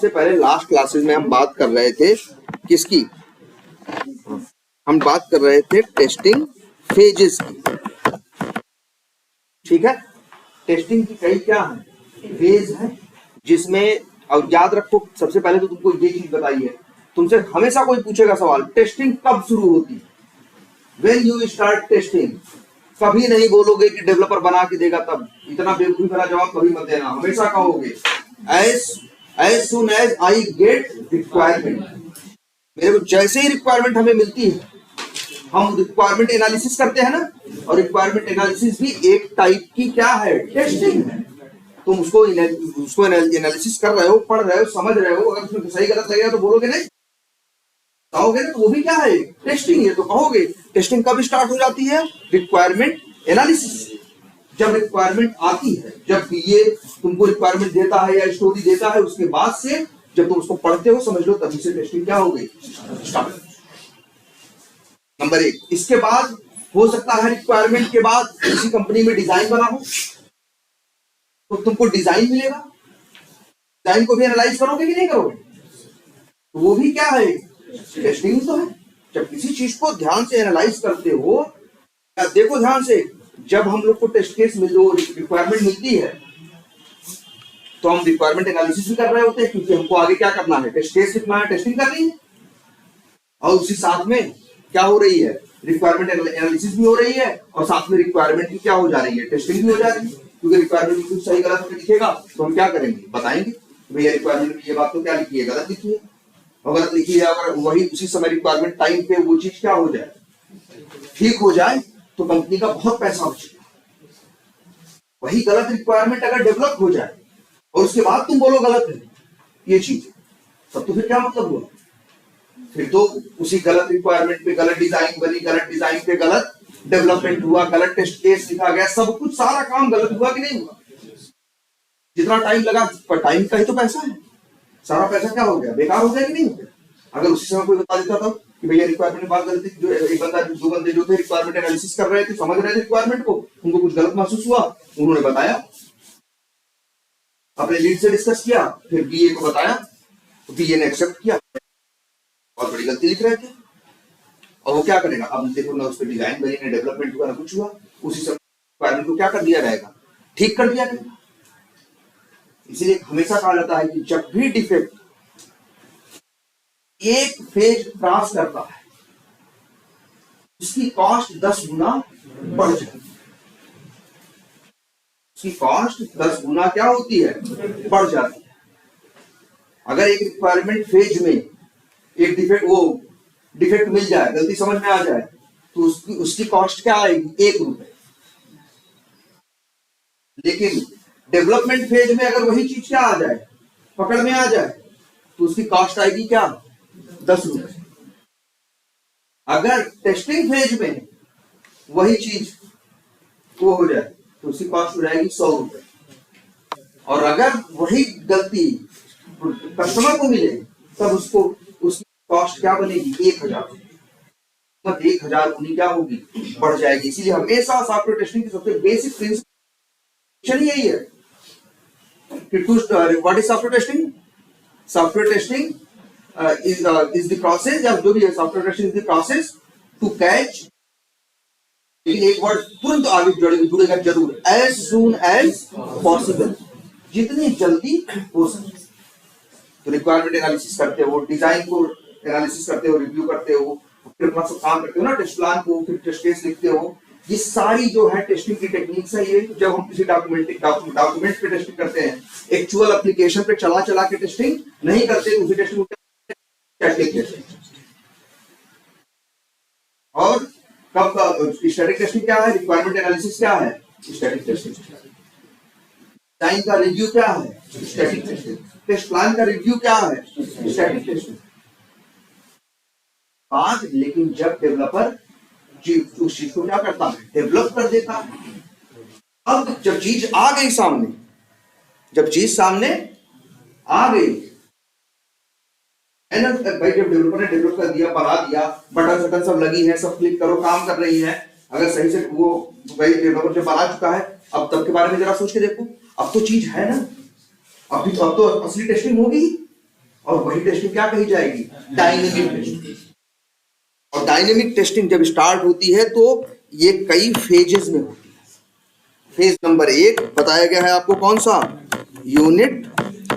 से पहले last classes में हम बात कर रहे थे किसकी, हम बात कर रहे थे टेस्टिंग फेजेस की। ठीक है, टेस्टिंग की कई क्या है फेज है, जिसमें अब याद रखो सबसे पहले तो तुमको ये चीज बताई है, तुमसे हमेशा कोई पूछेगा सवाल टेस्टिंग कब शुरू होती है, व्हेन यू स्टार्ट टेस्टिंग। कभी नहीं बोलोगे कि डेवलपर बना के देगा तब, इतना बेवकूफी भरा जवाब कभी मत देना, हमेशा कहोगे as soon as I get requirement. मेरे को जैसे ही रिक्वायरमेंट हमें मिलती है, हम रिक्वायरमेंट एनालिसिस करते हैं ना, और रिक्वायरमेंट एनालिसिस भी एक टाइप की क्या है, टेस्टिंग है। तुम उसको एनालिसिस कर रहे हो, पढ़ रहे हो, समझ रहे हो, अगर उसमें सही गलत लगेगा तो बोलोगे नहीं, कहोगे ना, तो वो भी क्या है, टेस्टिंग है। तो कहोगे टेस्टिंग कब स्टार्ट हो जाती है, रिक्वायरमेंट एनालिसिस। जब रिक्वायरमेंट आती है, जब ये तुमको रिक्वायरमेंट देता है या स्टोरी देता है, उसके बाद से जब तुम उसको पढ़ते हो, समझ लो तभी से टेस्टिंग क्या हो गई, स्टार्ट। नंबर 1। इसके बाद हो सकता है रिक्वायरमेंट के बाद किसी कंपनी में डिजाइन बना हो, तो तुमको डिजाइन मिलेगा, डिजाइन को भी एनालाइज करोगे कि नहीं करोगे, तो वो भी क्या है, टेस्टिंग तो है। जब किसी चीज को ध्यान से एनालाइज करते हो, देखो ध्यान से, जब हम लोग को टेस्ट केस में जो रिक्वायरमेंट मिलती है, तो हम रिक्वायरमेंट एनालिसिस भी कर रहे होते हैं, क्योंकि हमको आगे क्या करना है, टेस्ट केस लिखना है, टेस्टिंग करनी है। और उसी साथ में क्या हो रही है, रिक्वायरमेंट एनालिसिस भी हो रही है, और साथ में रिक्वायरमेंट की क्या हो जा रही है, टेस्टिंग भी हो जा रही है। क्योंकि रिक्वायरमेंट में कुछ सही गलत लिखेगा तो हम क्या करेंगे, बताएंगे भैया रिक्वायरमेंट में ये बात तो क्या लिखी है, गलत लिखी है। और गलत लिखी है, अगर वही उसी समय रिक्वायरमेंट टाइम पे वो चीज क्या हो जाए, ठीक हो जाए, तो कंपनी का बहुत पैसा बचेगा। वही गलत रिक्वायरमेंट अगर डेवलप हो जाए और उसके बाद तुम बोलो गलत है ये चीज, तब तो फिर क्या मतलब हुआ, फिर तो उसी गलत रिक्वायरमेंट पे गलत डिजाइन बनी, गलत डिजाइन पे गलत डेवलपमेंट हुआ, गलत टेस्ट केस लिखा गया, सब कुछ सारा काम गलत हुआ कि नहीं हुआ। जितना टाइम लगा, पर टाइम का ही तो पैसा है, सारा पैसा क्या हो गया, बेकार हो गया कि नहीं हो गया। अगर उसी समय कोई बता देता था कि भैया रिक्वायरमेंट में बात गलत थी, जो एक बंदा दो बंदे जो थे रिक्वायरमेंट एनालिसिस कर रहे थे, समझ रहे थे रिक्वायरमेंट को, उनको कुछ गलत महसूस हुआ, उन्होंने बताया, अपने लीड से डिस्कस किया, फिर बीए को बताया, तो बीए ने एक्सेप्ट किया, बहुत बड़ी गलती लिख रहे थे। और वो क्या करेगा, अब देखो ना, उस पर डिजाइन बनी, ना डेवलपमेंट हुआ, ना कुछ हुआ, उसी समय रिक्वायरमेंट को क्या कर दिया जाएगा, ठीक कर दिया जाएगा। इसीलिए हमेशा कहा जाता है कि जब भी डिफेक्ट एक फेज क्रॉस करता है, उसकी कॉस्ट 10 गुना बढ़ जाती है, उसकी कॉस्ट 10 गुना क्या होती है, बढ़ जाती है। अगर एक रिक्वायरमेंट फेज में एक डिफेक्ट मिल जाए, गलती समझ में आ जाए, तो उसकी कॉस्ट क्या आएगी, 1 रुपए। लेकिन डेवलपमेंट फेज में अगर वही चीज क्या आ जाए, पकड़ में आ जाए, तो उसकी कॉस्ट आएगी क्या, 10 रुपए। अगर टेस्टिंग फेज में वही चीज वो हो जाए, तो उसकी कॉस्ट हो जाएगी 100 रुपए। और अगर वही गलती कस्टमर को मिले, तब उसको उसकी कॉस्ट क्या बनेगी, 1000। 1000 गुनी क्या होगी, बढ़ जाएगी। इसीलिए हमेशा सॉफ्टवेयर टेस्टिंग की सबसे बेसिक प्रिंसिपल यही है कि what is software testing. Software testing is the process, या जो भी है, software testing is the process to catch, लेकिन एक वर्ड तुरंत आगे जुड़ेगा जरूर, एज सून एज पॉसिबल, जितनी जल्दी हो सके। तो रिक्वायरमेंट एनालिसिस करते हो, डिजाइन को एनालिसिस करते हो, रिव्यू करते हो, फिर अपना सब काम करते हो ना, टेस्ट प्लान को, फिर टेस्ट केस लिखते हो। ये सारी जो है टेस्टिंग की टेक्निक्स है। ये जब हम किसी डॉक्यूमेंट पे टेस्टिंग करते हैं, एक्चुअल एप्लीकेशन पे चला के टेस्टिंग नहीं करते, उसी टेस्टिंग और कब स्टैटिक टेस्टिंग क्या है, रिक्वायरमेंट एनालिसिस क्या है, स्टैटिक टेस्टिंग। डिजाइन का रिव्यू क्या है, स्टैटिक टेस्टिंग। टेस्ट प्लान का रिव्यू क्या है, स्टैटिक टेस्टिंग। बात लेकिन जब डेवलपर उस चीज को क्या करता है, डेवलप कर देता है। अब जब चीज आ गई सामने, जब चीज सामने आ गई है ना, भाई जब डेवलपर ने डेवलप कर दिया, बना दिया, बटन सटन सब लगी है, सब क्लिक करो, काम कर रही है, अगर सही से वो भाई डेवलपर जब बना चुका है, अब तब के बारे में जरा सोच के देखो, अब तो चीज है ना, अब तो असली टेस्टिंग होगी। और वही टेस्टिंग क्या कही जाएगी? Dynamic testing. और डायनेमिक टेस्टिंग जब स्टार्ट होती है तो ये कई फेजेस में होती है। फेज नंबर 1 बताया गया है आपको, कौन सा? Unit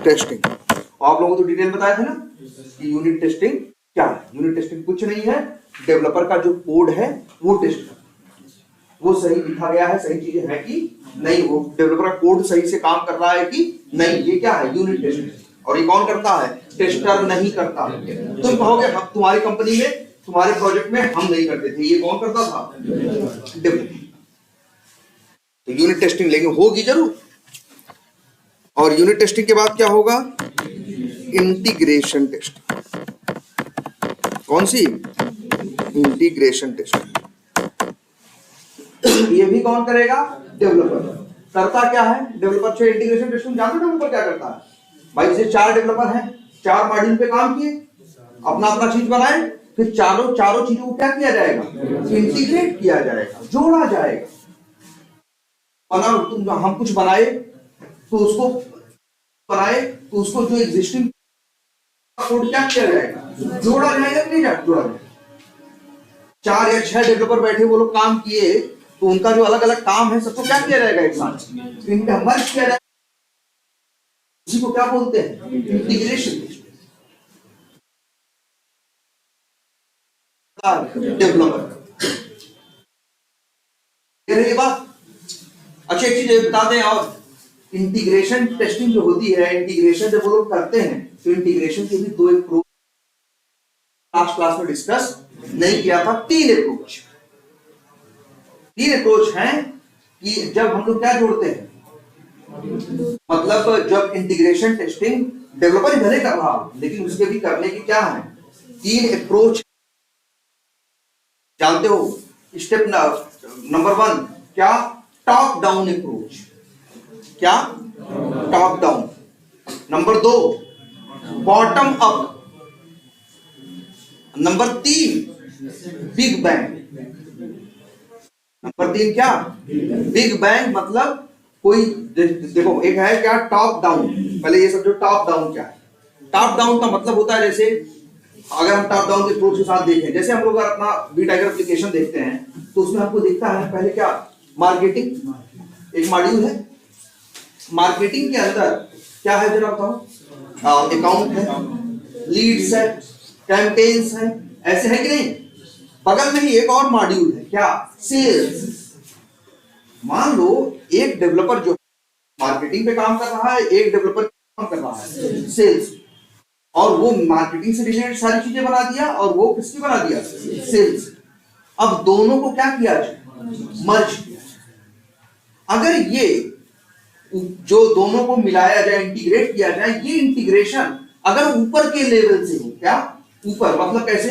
testing. आप लोगों को तो डिटेल बताया था ना कि यूनिट टेस्टिंग क्या है। यूनिट टेस्टिंग कुछ नहीं है, डेवलपर का जो कोड है वो टेस्ट करना, वो सही लिखा गया है, सही चीजें है कि नहीं, वो डेवलपर का कोड सही से काम कर रहा है कि नहीं, ये क्या है? Unit testing. और ये कौन करता है? टेस्टर नहीं करता। तुम कहोगे हम तुम्हारी कंपनी में, तुम्हारे प्रोजेक्ट में हम नहीं करते थे, ये कौन करता था? डेवलपर। तो यूनिट टेस्टिंग लेंगे, होगी जरूर। और यूनिट टेस्टिंग के बाद क्या होगा? Integration testing. कौन सी? Integration testing. ये भी कौन करेगा? डेवलपर। करता क्या है डेवलपर? से इंटीग्रेशन टेस्टिंग जानते हो डेवलपर क्या करता है? भाई जैसे 4 डेवलपर हैं, 4 मॉड्यूल पे काम किए, अपना अपना चीज बनाए, फिर चारों चीजों को क्या किया जाएगा? इंटीग्रेट किया जाएगा, जोड़ा जाएगा। हम कुछ बनाए तो उसको जो एग्जिस्टिंग कोड क्या किया जाएगा? जोड़ा जाएगा कि नहीं जोड़ा जाएगा? 4 या 6 डेवलपर बैठे, वो लोग काम किए, तो उनका जो अलग अलग काम है सबको क्या किया जाएगा? एक साथ इनका मर्ज किया जाएगा। इसी को क्या बोलते हैं? Integration developer. ये बात अच्छी चीज बता दें। और इंटीग्रेशन टेस्टिंग जो होती है, इंटीग्रेशन जब वो लोग करते हैं तो इंटीग्रेशन के भी 2 अप्रोच लास्ट क्लास में डिस्कस नहीं किया था। 3 अप्रोच हैं कि जब हम लोग क्या जोड़ते हैं, मतलब जब इंटीग्रेशन टेस्टिंग डेवलपर भले कर रहा हो, लेकिन उसके भी करने की क्या है? 3 अप्रोच जानते हो। स्टेप नंबर 1 क्या? Top down approach. क्या? Top down. Number 2 bottom up. Number 3 big bang. Number 3 क्या? Big bang. मतलब कोई देखो, एक है क्या? Top down. पहले ये समझो टॉप डाउन क्या है। टॉप डाउन का मतलब होता है, जैसे अगर हम टॉप डाउन के अप्रोच के साथ देखें, जैसे हम लोग अपना बीटाइगर एप्लीकेशन देखते हैं तो उसमें हमको दिखता है पहले क्या? मार्केटिंग एक मॉड्यूल है। मार्केटिंग के अंदर क्या है जरा बताओ? अकाउंट है, लीड्स है, कैंपेन्स है, ऐसे है कि नहीं? बगल में ही एक और मॉड्यूल है, क्या? सेल्स। मान लो एक डेवलपर जो मार्केटिंग पे काम कर रहा है, एक डेवलपर काम कर रहा है सेल्स, और वो मार्केटिंग से रिलेटेड सारी चीजें बना दिया और वो किसकी बना दिया? सेल्स। अब दोनों को क्या किया जाए? मर्ज किया जाए। अगर ये जो दोनों को मिलाया जाए, इंटीग्रेट किया जाए, ये इंटीग्रेशन अगर ऊपर के लेवल से हो, क्या? ऊपर मतलब कैसे?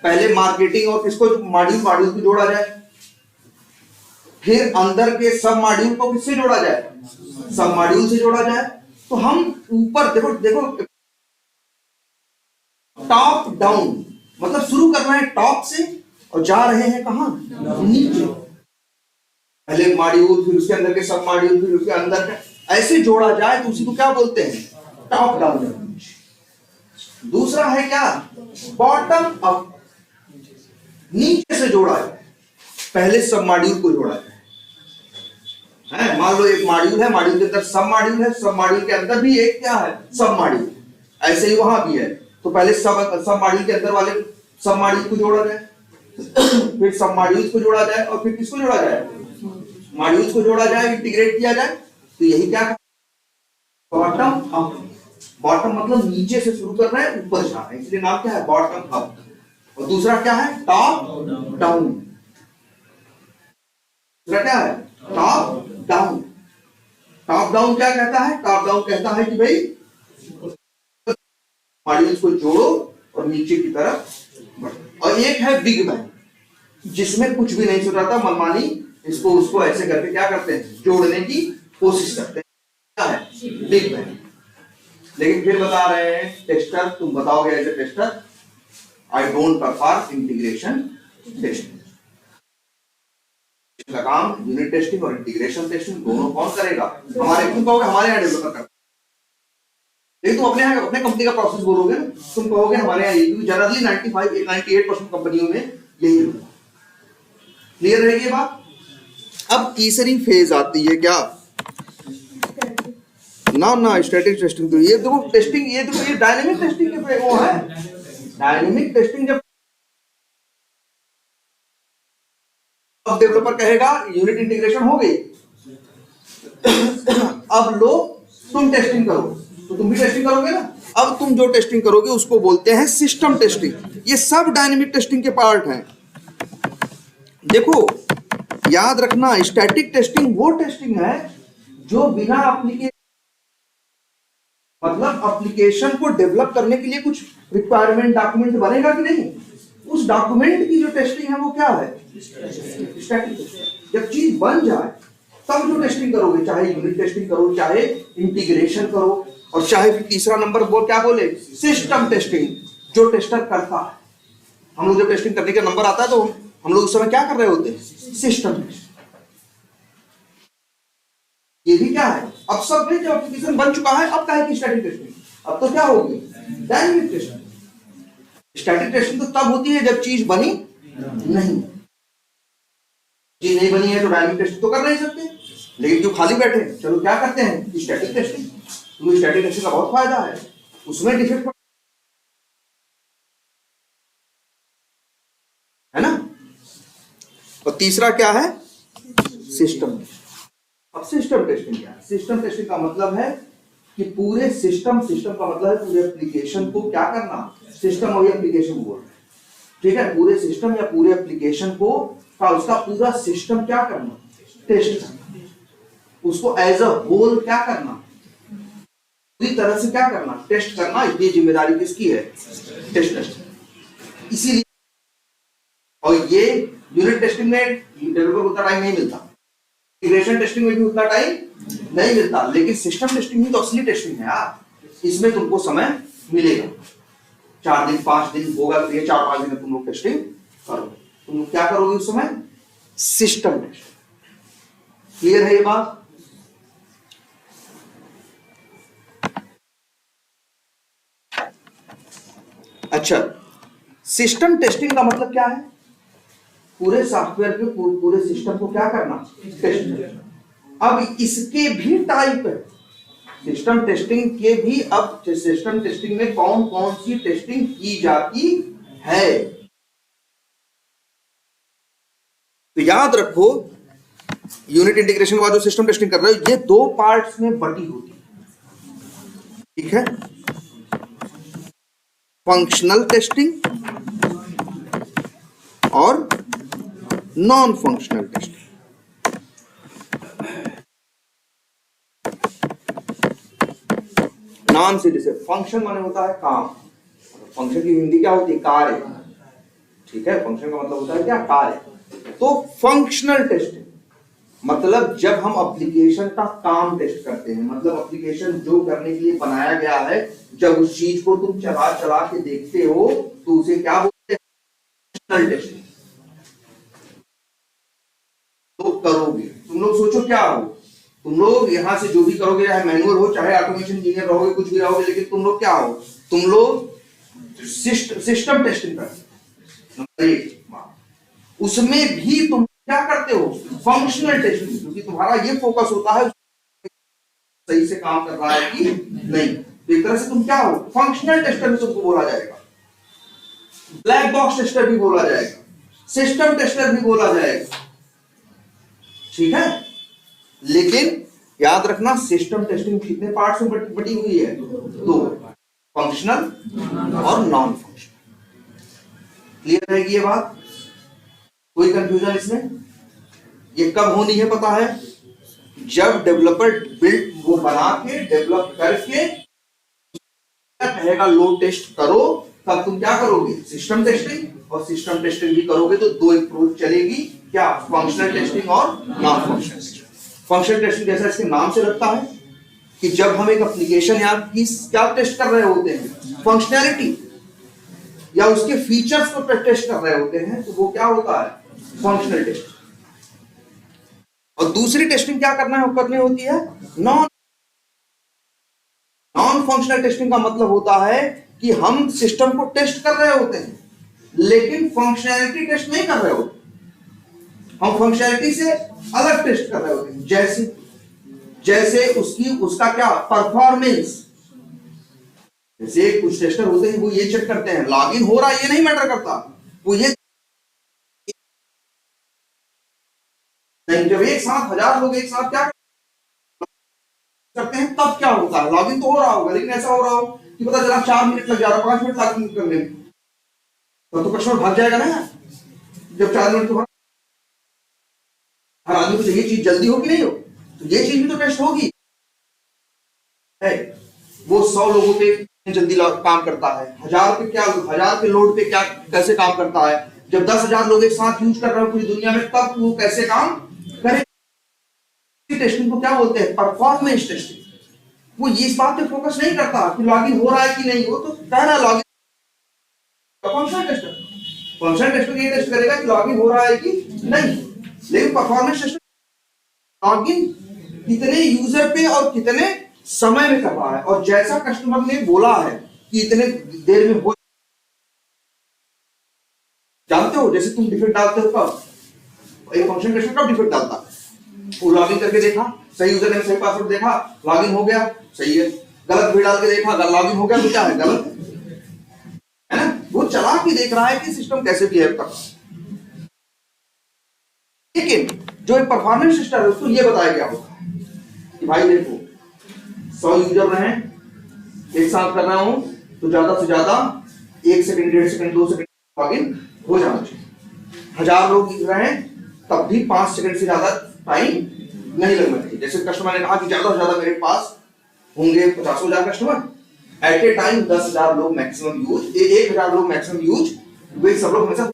पहले मार्केटिंग और किसको मॉड्यूल को जोड़ा जाए, फिर अंदर के सब मॉड्यूल को किससे जोड़ा जाए? सब मॉड्यूल से जोड़ा जाए। तो हम ऊपर देखो टॉप डाउन मतलब शुरू कर रहे हैं टॉप से और जा रहे हैं कहां? नीचे। पहले मॉड्यूल, फिर उसके अंदर के सब मॉड्यूल, फिर उसके अंदर का, ऐसे जोड़ा जाए तो उसी को क्या बोलते हैं? Top down approach. दूसरा है क्या? Bottom up. नीचे से जोड़ा जाए, पहले सब मॉड्यूल को जोड़ा जाए। मान लो एक मॉड्यूल है, मॉड्यूल के अंदर सब मॉड्यूल है, सब मॉड्यूल के अंदर भी एक क्या है? सब मॉड्यूल। ऐसे ही वहां भी है, तो पहले सब मॉड्यूल के अंदर वाले सब मॉड्यूल को जोड़ा जाए, फिर सब मॉड्यूल्स को जोड़ा जाए, और फिर किसको जोड़ा जाए? मॉड्यूल्स को जोड़ा जाए, इंटीग्रेट किया जाए। तो यही क्या? Bottom up. बॉटम मतलब नीचे से शुरू कर रहे हैं, ऊपर जा रहे हैं, इसलिए नाम क्या है? Bottom up. और दूसरा क्या है? Top down. दूसरा क्या है? Top down. टॉप डाउन क्या कहता है? टॉप डाउन कहता है कि भाई मॉड्यूल्स को जोड़ो और नीचे की तरफ बढ़ो। और एक है बिग बैंग, जिसमें कुछ भी नहीं सोचा था, मनमानी इसको उसको ऐसे करके क्या करते हैं? जोड़ने की कोशिश करते हैं। क्या है? Big bang. लेकिन फिर बता रहे हैं टेस्टर, तुम बताओगे as a tester, I don't perform integration testing. का काम यूनिट टेस्टिंग और इंटीग्रेशन टेस्टिंग दोनों कौन करेगा? हमारे, तुम कहोगे हमारे यहाँ डेवलपर करते लेकिन तुम अपने कंपनी का प्रोसेस बोलोगे ना, तुम कहोगे हमारे यहाँ ये जनरली 98% कंपनियों में यही होता है। क्लियर रहेगी ये बात। अब तीसरी फेज आती है क्या, ना स्टैटिक टेस्टिंग। तो ये देखो टेस्टिंग, ये देखो ये डायनेमिक टेस्टिंग के वो है। डायनेमिक टेस्टिंग जब अब डेवलपर कहेगा यूनिट इंटीग्रेशन हो गई, अब लो तुम टेस्टिंग करो, तो तुम भी टेस्टिंग करोगे ना। अब तुम जो टेस्टिंग करोगे उसको बोलते हैं सिस्टम टेस्टिंग। ये सब डायनेमिक टेस्टिंग के पार्ट हैं। देखो याद रखना, स्टैटिक टेस्टिंग वो टेस्टिंग है जो बिना एप्लीकेशन, मतलब एप्लीकेशन को डेवलप करने के लिए कुछ रिक्वायरमेंट डॉक्यूमेंट बनेगा कि नहीं, उस डॉक्यूमेंट की जो टेस्टिंग है वो क्या है, स्टैटिक टेस्टिंग। जब चीज बन जाए तब जो टेस्टिंग करोगे, चाहे यूनिट टेस्टिंग करो, चाहे इंटीग्रेशन करो, और चाहे फिर तीसरा नंबर क्या बोले, सिस्टम टेस्टिंग, जो टेस्टर करता है। हम लोग जब टेस्टिंग करने का नंबर आता है तो हम लोग उस समय क्या कर रहे होते हैं, सिस्टम टेस्टिंग। ये भी क्या है, अब सब में जब एप्लीकेशन बन चुका है, अब क्या है कि स्टैटिक टेस्टिंग, अब तो क्या होगी, डायनेमिक टेस्टिंग। स्टैटिक टेस्टिंग तो तब होती है जब चीज बनी नहीं, चीज नहीं बनी है तो डायनेमिक टेस्टिंग तो कर नहीं सकते। लेकिन क्यों खाली बैठे, चलो क्या करते हैं, स्टैटिक टेस्टिंग। तुम्हें स्टैटिक टेस्टिंग का बहुत फायदा है, उसमें डिफेक्ट है ना। और तीसरा क्या है, सिस्टम। अब सिस्टम टेस्टिंग क्या है, सिस्टम टेस्टिंग का मतलब है कि पूरे सिस्टम का मतलब है पूरे एप्लीकेशन को क्या करना, सिस्टम और एप्लीकेशन बोल रहे हैं, ठीक है। पूरे सिस्टम या पूरे एप्लीकेशन को का उसका पूरा सिस्टम क्या करना, टेस्ट करना, उसको एज अ होल क्या करना, पूरी तरह से क्या करना, टेस्ट करना। ये जिम्मेदारी किसकी है, टेस्टर। इसीलिए और ये यूनिट टेस्टिंग में डेवलपर को उतना टाइम नहीं मिलता, इंटीग्रेशन टेस्टिंग में भी उतना टाइम नहीं मिलता, लेकिन सिस्टम टेस्टिंग ही तो असली टेस्टिंग है यार। इसमें तुमको समय मिलेगा, 4 दिन 5 दिन होगा, तो ये 4-5 दिन में तुम लोग टेस्टिंग करोगे। तुम लोग क्या करोगे उस समय, सिस्टम टेस्टिंग। क्लियर है ये बात। अच्छा, सिस्टम टेस्टिंग का मतलब क्या है, पूरे सॉफ्टवेयर के पूरे सिस्टम को क्या करना, टेस्ट करना। अब इसके भी टाइप है, सिस्टम टेस्टिंग के भी। अब सिस्टम टेस्टिंग में कौन कौन सी टेस्टिंग की जाती है, तो याद रखो, यूनिट इंटीग्रेशन के बाद जो सिस्टम टेस्टिंग कर रहे हो, ये 2 पार्ट्स में बटी होती है, ठीक है। फंक्शनल टेस्टिंग और नॉन फंक्शनल टेस्टिंग। नाम से जैसे फंक्शन माने होता है काम, फंक्शन की हिंदी क्या होती है, कार्य, ठीक है। फंक्शन का मतलब होता है क्या, कार्य। तो फंक्शनल टेस्टिंग मतलब जब हम एप्लीकेशन का काम टेस्ट करते हैं, मतलब एप्लीकेशन जो करने के लिए बनाया गया है, जब उस चीज को तुम चला के देखते हो तो उसे क्या बोलते हैं, फंक्शनल टेस्टिंग। तो करोगे तुम लोग, सोचो क्या हो, तुम लोग यहां से जो भी करोगे, चाहे मैनुअल हो चाहे ऑटोमेशन इंजीनियर रहोगे, कुछ भी रहोगे, लेकिन तुम लोग क्या हो, तुम लोग सिस्टम टेस्टिंग करते हो। उसमें भी तुम क्या करते हो, फंक्शनल टेस्टिंग, क्योंकि तुम्हारा ये फोकस होता है सही से काम कर रहा है कि नहीं। तो एक तरह से तुम क्या हो, फंक्शनल टेस्टर भी तुमको बोला जाएगा, ब्लैक बॉक्स टेस्टर भी बोला जाएगा, सिस्टम टेस्टर भी बोला जाएगा, ठीक है। लेकिन याद रखना, सिस्टम टेस्टिंग कितने पार्ट्स में बटी हुई है, 2, फंक्शनल और नॉन फंक्शनल। क्लियर रहेगी ये बात, कोई कंफ्यूजन इसमें। ये कब होनी है पता है, जब डेवलपर बिल्ड वो बना के डेवलप करके कहेगा लोड टेस्ट करो, तब तुम क्या करोगे, सिस्टम टेस्टिंग। और सिस्टम टेस्टिंग भी करोगे तो 2 अप्रोच चलेगी, क्या, फंक्शनल टेस्टिंग और non functional testing. Functional testing जैसा इसके नाम से लगता है कि जब हम एक एप्लीकेशन या क्या टेस्ट कर रहे होते हैं, फंक्शनैलिटी या उसके फीचर्स को टेस्ट कर रहे होते हैं, तो वो क्या होता है, फंक्शनल टेस्टिंग। और दूसरी टेस्टिंग क्या करनी होती है, नॉन नॉन फंक्शनल टेस्टिंग का मतलब होता है कि हम सिस्टम को टेस्ट कर रहे होते हैं लेकिन फंक्शनैलिटी टेस्ट नहीं कर रहे होते, हम फंक्शनैलिटी से अलग टेस्ट कर रहे होते हैं। जैसे जैसे उसका क्या परफॉर्मेंस, जैसे कुछ टेस्टर होते हैं वो ये चेक करते हैं लॉगिन हो रहा है, ये नहीं मैटर करता, वो ये नहीं, जब एक साथ 1000 लोग एक साथ क्या करते हैं तब क्या होता है, लॉगिन तो हो रहा होगा लेकिन ऐसा हो रहा हो कि पता चला 4 मिनट लग जा रहा है, 5 मिनट लॉगिन करने में, तो कस्टमर भाग जाएगा ना। जब 4 मिनट के बाद हर आदमी को चाहिए चीज जल्दी हो कि नहीं हो, तो ये चीज भी तो टेस्ट होगी है। वो 100 लोगों पे जल्दी काम करता है, 1000 के लोड पे क्या कैसे काम करता है, जब 10,000 लोग एक साथ यूज कर रहे हो पूरी दुनिया में तब वो कैसे काम करे। टेस्टिंग को क्या बोलते हैं, परफॉर्मेंस टेस्टिंग। वो इस बात पे फोकस नहीं करता कि लॉगिन हो रहा है कि नहीं, वो तो कहना लॉगिन, फंक्शनल टेस्टर ये टेस्ट करेगा कि लॉगिन हो रहा है कि नहीं, लेकिन परफॉर्मेंस टेस्टर लॉगिन कितने यूजर पे और कितने समय में कर रहा है, और जैसा कस्टमर ने बोला है कि इतने देर में हो, जानते हो जैसे तुम डिफेक्ट डालते हो कब, एक फंक्शन टेस्टर कब डिफेक्ट डालता है, वो लॉगिन करके देखा सही यूजर नेम सही पासवर्ड देखा लॉगिन हो गया सही है, गलत भी डाल के देखा अगर लॉगिन हो गया तो क्या है गलत है ना, वो चला के देख रहा है कि सिस्टम कैसे बिहेव कर रहा है। लेकिन जो एक परफॉर्मेंस सिस्टम है उसको ये बताया गया होगा कि भाई देखो 100 यूजर रहे एक साथ कर रहा हूं तो ज्यादा से ज्यादा 1 सेकंड 1.5 सेकंड 2 सेकंड लॉगिन हो जाना चाहिए, 1000 लोग रहे तब भी 5 सेकंड से ज्यादा टाइम नहीं लगना चाहिए। जैसे कस्टमर ने कहा कि ज्यादा से ज्यादा मेरे पास होंगे 50,000 कस्टमर, एट ए टाइम 10,000 लोग मैक्सिमम यूज, 1,000 लोग मैक्सिमम यूज, वे सब लोग हमेशा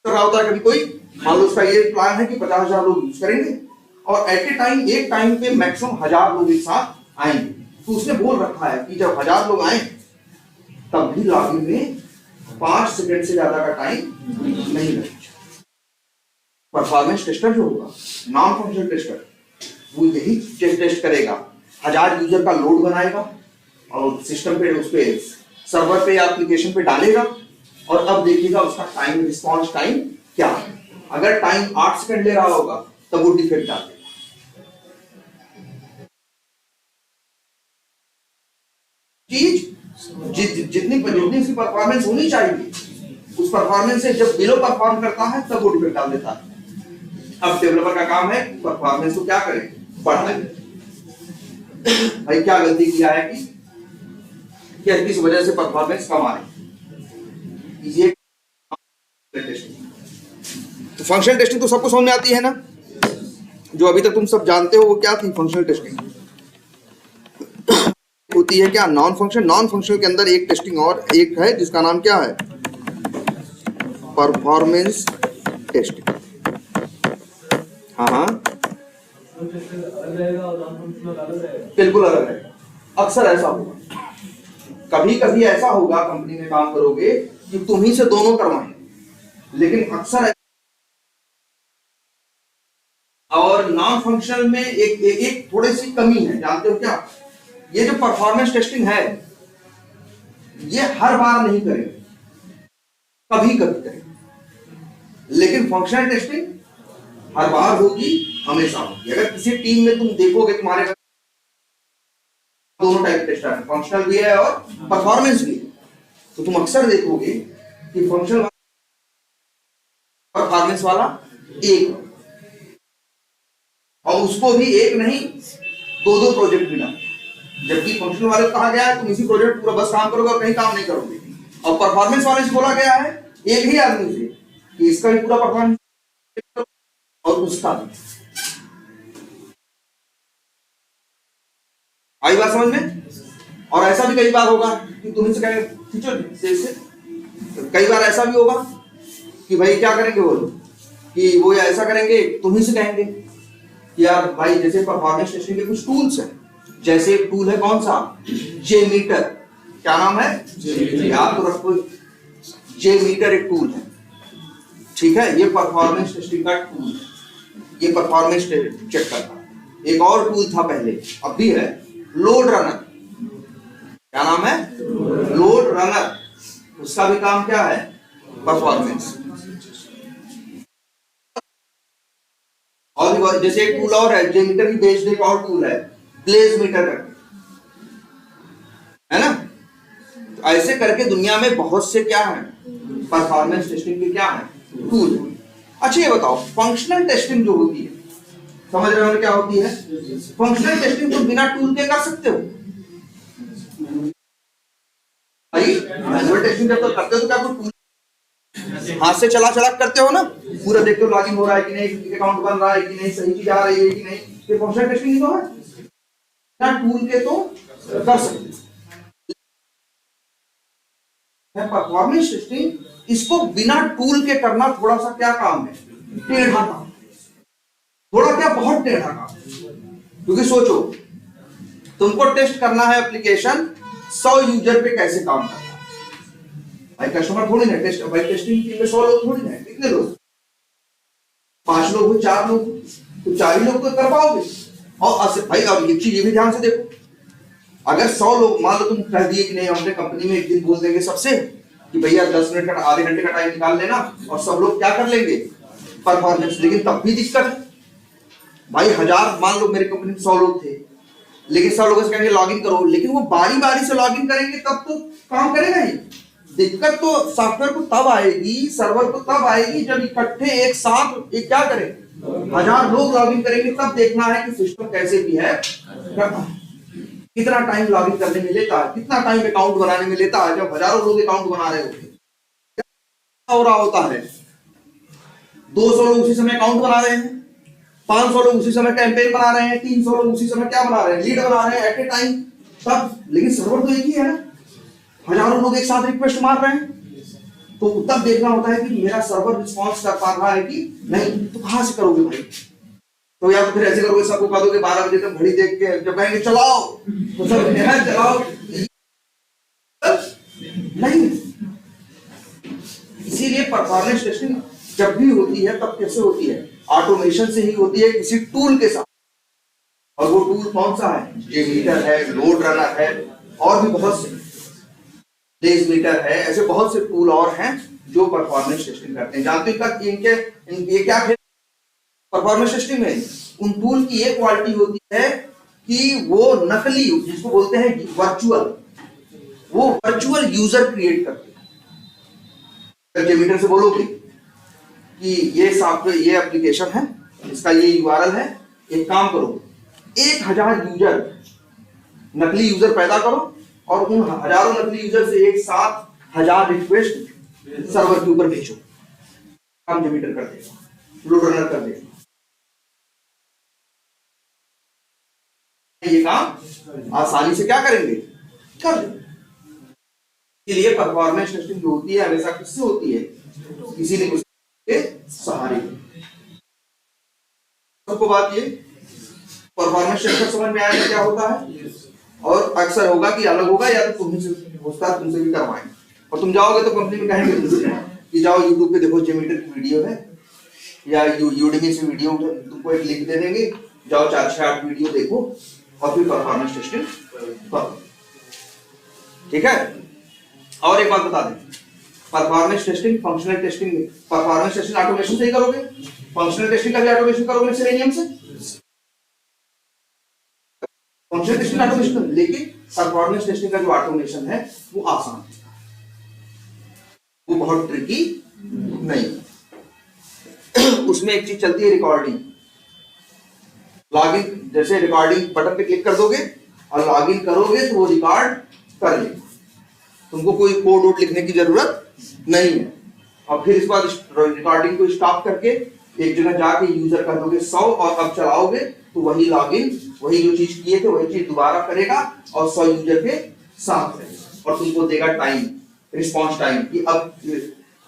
कर रहा होता है। कभी कोई मान लो उसका ये प्लान है कि 50,000 लोग यूज करेंगे और एट ए टाइम एक टाइम पे मैक्सिमम 1000 लोग एक साथ आएंगे, तो उसने बोल रखा है कि जब 1000 लोग आए तब भी लॉगिन में 5 सेकंड से ज्यादा का टाइम नहीं लगेगा। परफॉर्मेंस टेस्टर जो होगा नॉन फंक्शनल टेस्टर वो यही टेस्ट करेगा, 1000 यूजर का लोड बनाएगा और सिस्टम पे उस पे सर्वर पे या एप्लीकेशन पे डालेगा और अब देखिएगा उसका टाइम रिस्पांस टाइम क्या है। अगर टाइम 8 सेकंड ले रहा होगा तब वो डिफेक्ट डाल देगा। चीज जितनी उसकी परफॉर्मेंस होनी चाहिए उस परफॉर्मेंस से जब बिलो परफॉर्म करता है तब वो डिफेक्ट डाल देता है। अब डेवलपर का काम है परफॉर्मेंस को क्या करे, बढ़ाए। भाई क्या गलती किया है कि क्या किस वजह से परफॉर्मेंस कम आ रही, ये तो फंक्शनल टेस्टिंग तो सबको समझ में आती है ना, जो अभी तक तुम सब जानते हो वो क्या थी फंक्शनल टेस्टिंग होती है क्या, नॉन फंक्शनल के अंदर एक टेस्टिंग और एक है जिसका नाम क्या है, परफॉर्मेंस टेस्टिंग। हाँ बिल्कुल अलग है, अक्सर ऐसा होगा, कभी कभी ऐसा होगा कंपनी में काम करोगे कि तुम ही से दोनों करवाएं, लेकिन अक्सर और नॉन फंक्शनल में एक थोड़ी सी कमी है, जानते हो क्या, ये जो परफॉर्मेंस टेस्टिंग है ये हर बार नहीं करेंगे, कभी कभी करेंगे, लेकिन फंक्शनल टेस्टिंग हर बार होगी, हमेशा होगी। अगर किसी टीम में तुम देखोगे तुम्हारे दोनों टाइप टेस्टर है, फंक्शनल भी है और परफॉर्मेंस भी है, तो तुम अक्सर देखोगे कि फंक्शनल परफॉर्मेंस वाला एक, और उसको भी एक नहीं 2-2 प्रोजेक्ट मिला, जबकि फंक्शनल वाले को कहा गया है तुम इसी प्रोजेक्ट पूरा बस काम करोगे और कहीं काम नहीं करोगे, और परफॉर्मेंस वाले से बोला गया है एक ही आदमी से कि इसका भी पूरा परफॉर्मेंस और उसका भी। आई बात समझ में। और ऐसा भी कई बार होगा कि तुम इनसे कहेंगे कई बार ऐसा भी होगा कि भाई क्या करेंगे बोलो कि वो ऐसा करेंगे, तुम ही से कहेंगे कि यार भाई जैसे परफॉर्मेंस टेस्टिंग के कुछ टूल्स हैं, जैसे एक टूल है कौन सा, जेमीटर, क्या नाम है, याद तो रखो, जेमीटर एक टूल है, ठीक है, ये परफॉर्मेंस टेस्टिंग का टूल है, ये परफॉर्मेंस चेक करता है। एक और टूल था पहले, अब भी है, लोड रनर, क्या नाम है? Load runner. उसका भी काम क्या है? परफॉर्मेंस। और भी जैसे एक टूल और है, जेमीटर की बेस्ड एक और टूल है, प्लेस मीटर करके, है ना? तो ऐसे करके दुनिया में बहुत से क्या है, परफॉर्मेंस टेस्टिंग के क्या है, टूल। अच्छा ये बताओ, फंक्शनल टेस्टिंग जो होती है, समझ रहे हो क्या होती है? फंक्शनल टेस्टिंग तुम बिना टूल के कर सकते हो भाई। मैनुअल टेस्टिंग जब तक करते हो तो क्या कोई टूल हाथ से चला चला करते हो ना, पूरा देखते हो लॉगिन हो रहा है कि नहीं, अकाउंट बन रहा है कि नहीं, सही चीज आ रही है कि नहीं, ये फंक्शनल टेस्टिंग ही तो है ना। टूल के तो कर सकते हैं। परफॉर्मेंस टेस्टिंग इसको बिना टूल के करना थोड़ा सा क्या काम है, टेढ़ा काम, थोड़ा क्या बहुत टेढ़ा काम। क्योंकि सोचो, तुमको टेस्ट करना है एप्लीकेशन 100 यूजर पे कैसे काम करता है भाई। कस्टमर थोड़ी ना टेस्ट भाई, टेस्टिंग टीम में 100 लोग थोड़ी ना, कितने लोग, 5 लोग हो, 4 लोग, तो 4 ही लोग तो कर पाओगे। और भाई और एक चीज ये भी ध्यान से देखो, अगर 100 लोग, मान लो तुम कह दिए कि नहीं, हमने कंपनी में एक दिन बोल देंगे सबसे कि भैया 10 मिनट का, आधे घंटे का टाइम निकाल लेना, और सब लोग क्या कर लेंगे, परफॉर्मेंस। लेकिन तब भी दिक्कत है भाई। 1000 मान लो मेरी कंपनी में 100 लोग थे, लेकिन 100 लोगों से कहेंगे लॉगिन करो, लेकिन वो बारी बारी से लॉगिन करेंगे तब तो काम करेगा ही। दिक्कत तो सॉफ्टवेयर को तब आएगी, सर्वर को तब आएगी जब इकट्ठे एक साथ एक क्या करें, 1000 लोग लॉगिन करेंगे, तब देखना है कि सिस्टम कैसे भी है करता है, कितना टाइम लॉगिन करने में लेता है, कितना टाइम अकाउंट बनाने में लेता है। जब हजारों लोग अकाउंट बना रहे होते क्या हो रहा होता है, 200 लोग उसी समय अकाउंट बना रहे हैं, 500 लोग उसी समय कैंपेन बना रहे हैं, 300 लोग उसी समय क्या बना रहे हैं, लीड बना रहे हैं एट ए टाइम तब। लेकिन सर्वर तो एक ही है ना, हजारों लोग एक साथ रिक्वेस्ट मार रहे हैं, तो तब देखना होता है कि मेरा सर्वर रिस्पॉन्स कर पा रहा है कि नहीं। तो कहां से करोगे भाई? तो या तो फिर ऐसे करोगे, सबको कह दोगे 12 बजे तक घड़ी देख के, जब कहेंगे चलाओ तो सब चलाओ नहीं। इसीलिए परफॉर्मेंस टेस्टिंग जब भी होती है तब कैसे होती है, ऑटोमेशन से ही होती है, किसी टूल के साथ। और वो टूल कौन सा है, जेमीटर है, लोड रनर है, और भी बहुत से, प्लेस मीटर है, ऐसे बहुत से टूल और हैं जो परफॉर्मेंस टेस्टिंग करते हैं। जानते हो कि ये क्या है परफॉर्मेंस टेस्टिंग में? उन टूल की ये क्वालिटी होती है कि वो नकली, जिसको बोलते हैं वर्चुअल, वो वर्चुअल यूजर क्रिएट करते हैं। जेमीटर से बोलोगे कि ये सॉफ्टवेयर, ये एप्लीकेशन है, इसका ये यूआरएल है, एक काम करो 1000 यूजर, नकली यूजर पैदा करो, और उन हजारों नकली यूजर से एक साथ 1000 रिक्वेस्ट सर्वर के ऊपर भेजो। काम जेमीटर कर देगा, लोड रनर कर देगा, ये काम आसानी से क्या करेंगे, कर देंगे। इसलिए परफॉर्मेंस टेस्टिंग जो होती है हमेशा किससे होती है, किसी न किसी के सहारे। सबको बात ये परफॉर्मेंस टेस्टिंग समझ में आया क्या होता है? और अक्सर होगा कि अलग होगा, या तो तुमसे तुमसे भी करवाएंगे, और तुम जाओगे तो कंपनी में कहेंगे कि जाओ यूट्यूब पे देखो, जेमीटर की वीडियो है, या यूडेमी से वीडियो तुमको एक लिंक दे देंगे, जाओ 4-6-8 वीडियो देखो और फिर परफॉर्मेंस टेस्टिंग करो। ठीक है? और एक बात बता दें, performance testing, functional testing, performance testing automation से ही करोगे, फंक्शनल टेस्टिंग का भी ऑटोमेशन करोगे सेलेनियम से, फंक्शनल टेस्टिंग ऑटोमेशन। लेकिन परफॉर्मेंस टेस्टिंग का जो ऑटोमेशन है वो आसान है, वो बहुत ट्रिकी नहीं। उसमें एक चीज चलती है, रिकॉर्डिंग, लॉगिन, जैसे रिकॉर्डिंग बटन पे क्लिक कर दोगे और लॉगिन करोगे तो वो रिकॉर्ड कर लेगा, तुमको कोई कोड वोड लिखने की जरूरत नहीं है। और फिर इस बाद रिकॉर्डिंग को स्टॉप करके एक जगह जाके यूजर कर दोगे 100, और अब चलाओगे तो वही लॉगिन, वही जो चीज किए थे वही चीज दोबारा करेगा और 100 यूजर के साथ रहेगा, और तुमको देगा टाइम, रिस्पॉन्स टाइम, कि अब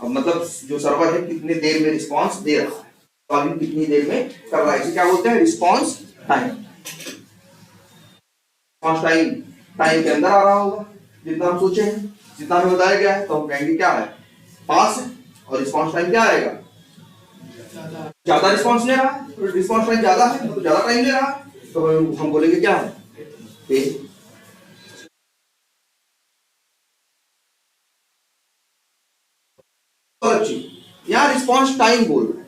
मतलब जो सर्वर है कितने देर में रिस्पॉन्स दे रहा है, लॉगिन कितनी देर में कर रहा है, इसे क्या बोलते हैं, response time. Response time time के अंदर आ रहा होगा जितना हम सोचे हैं, जितना हमें बताया गया है, तो हम कहेंगे क्या है, पास है। और रिस्पॉन्स टाइम क्या आएगा, ज्यादा रिस्पॉन्स ले रहा है, तो रिस्पॉन्स टाइम ज्यादा है तो ज्यादा टाइम ले रहा है, तो हम बोलेंगे क्या है, पे अलग चीज। यहाँ रिस्पॉन्स टाइम बोल रहे हैं,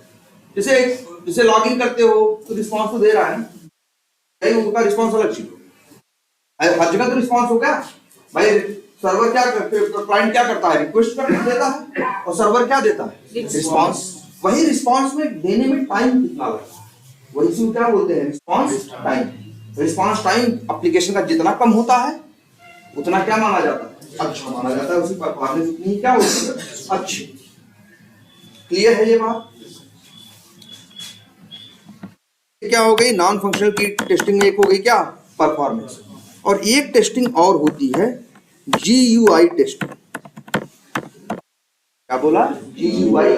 जैसे लॉग इन करते हो तो रिस्पॉन्स तो दे रहा है ना, कहीं उनका रिस्पॉन्स अलग चीज, हर जगह तो रिस्पॉन्स हो गया भाई। सर्वर क्या करते, क्लाइंट क्या करता है, रिक्वेस्ट कर देता है, और सर्वर क्या देता है, रिस्पॉन्स। वही रिस्पॉन्स में देने में टाइम कितना लगता है, वही से क्या बोलते हैं, response time. Response time application का जितना कम होता है उतना क्या माना जाता है, अच्छा माना जाता है, उसकी परफॉर्मेंस उतनी क्या होती है, अच्छी। क्लियर है ये बात? क्या हो गई, नॉन फंक्शनल की टेस्टिंग में एक हो गई क्या, परफॉर्मेंस, और एक टेस्टिंग और होती है GUI टेस्टिंग। क्या बोला, GUI।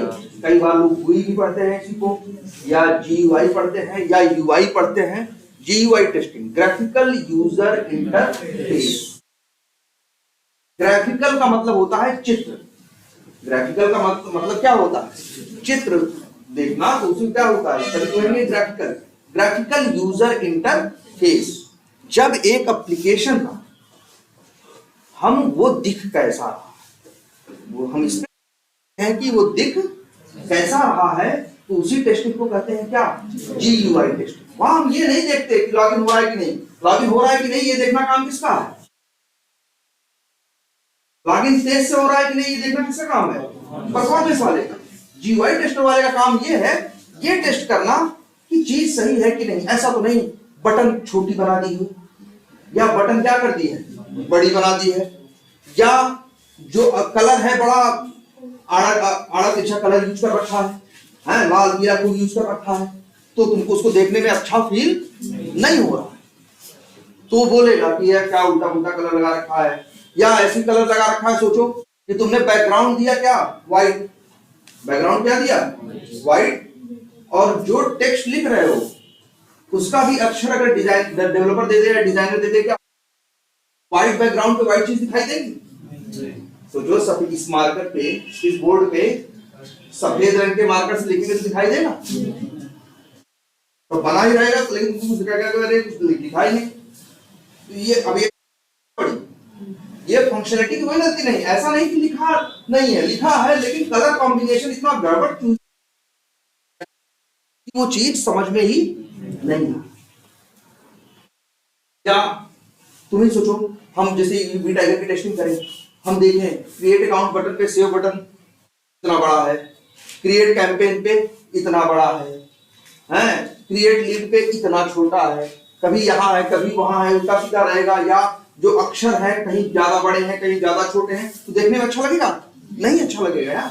कई बार लोग GUI भी पढ़ते हैं इसी को, या GUI पढ़ते हैं, या UI पढ़ते हैं। GUI testing, graphical user interface. Graphical का मतलब होता है चित्र, ग्राफिकल का मतलब क्या होता है, चित्र देखना, तो उसमें क्या होता है, तभी कहेंगे ग्राफिकल। ग्राफिकल यूजर इंटरफेस, जब एक एप्लीकेशन का हम वो दिख कैसा रहा, वो हम इसमें हैं कि वो दिख कैसा रहा है, तो उसी टेस्टिंग को कहते हैं क्या, GUI टेस्टिंग। वहां हम ये नहीं देखते कि लॉगिन हो रहा है कि नहीं, लॉगिन हो रहा है कि नहीं ये देखना काम किसका है, लॉगिन तेज से हो रहा है कि नहीं ये देखना किसका काम है, परफॉर्मेंस वाले का। GUI टेस्टर वाले का काम ये है, ये टेस्ट करना कि चीज सही है कि नहीं। ऐसा तो नहीं बटन छोटी बना दी हो, या बटन क्या कर दी है, बड़ी बना दी है, या जो कलर है बड़ा आड़ा तिरछा कलर यूज कर रखा है, लाल पीला कोई यूज कर रखा है, तो तुमको उसको देखने में अच्छा फील नहीं हो रहा है, तो बोलेगा कि यह क्या उल्टा उल्टा कलर लगा रखा है, या ऐसी कलर लगा रखा है। सोचो कि तुमने बैकग्राउंड दिया क्या, व्हाइट, बैकग्राउंड क्या दिया, व्हाइट, और जो टेक्स्ट लिख रहे हो उसका भी अक्षर अगर डिजाइन डेवलपर दे दे या डिजाइनर दे दे, क्या व्हाइट बैकग्राउंड पे व्हाइट चीज दिखाई देगी। तो जो सब इस मार्कर पे, इस बोर्ड पे सफेद रंग के मार्कर से लिखेंगे तो दिखाई देगा, तो बना ही रहेगा, तो लेकिन कुछ दिखाई नहीं। तो ये अब ये फंक्शनलिटी की कोई गलती नहीं, ऐसा नहीं कि लिखा नहीं है, लिखा है, लेकिन कलर कॉम्बिनेशन इतना गड़बड़ क्यों, वो चीज समझ में ही नहीं है। या तुम ही सोचो, हम जैसे वी टाइगर की टेस्टिंग करें, हम देखें क्रिएट अकाउंट बटन पे सेव बटन इतना बड़ा है, क्रिएट कैंपेन पे इतना बड़ा है, क्रिएट लीड पे इतना छोटा है, कभी यहाँ है कभी वहां है, उल्टा सीधा रहेगा, या जो अक्षर है कहीं ज्यादा बड़े हैं कहीं ज्यादा छोटे हैं, तो देखने में अच्छा लगेगा, नहीं अच्छा लगेगा यार।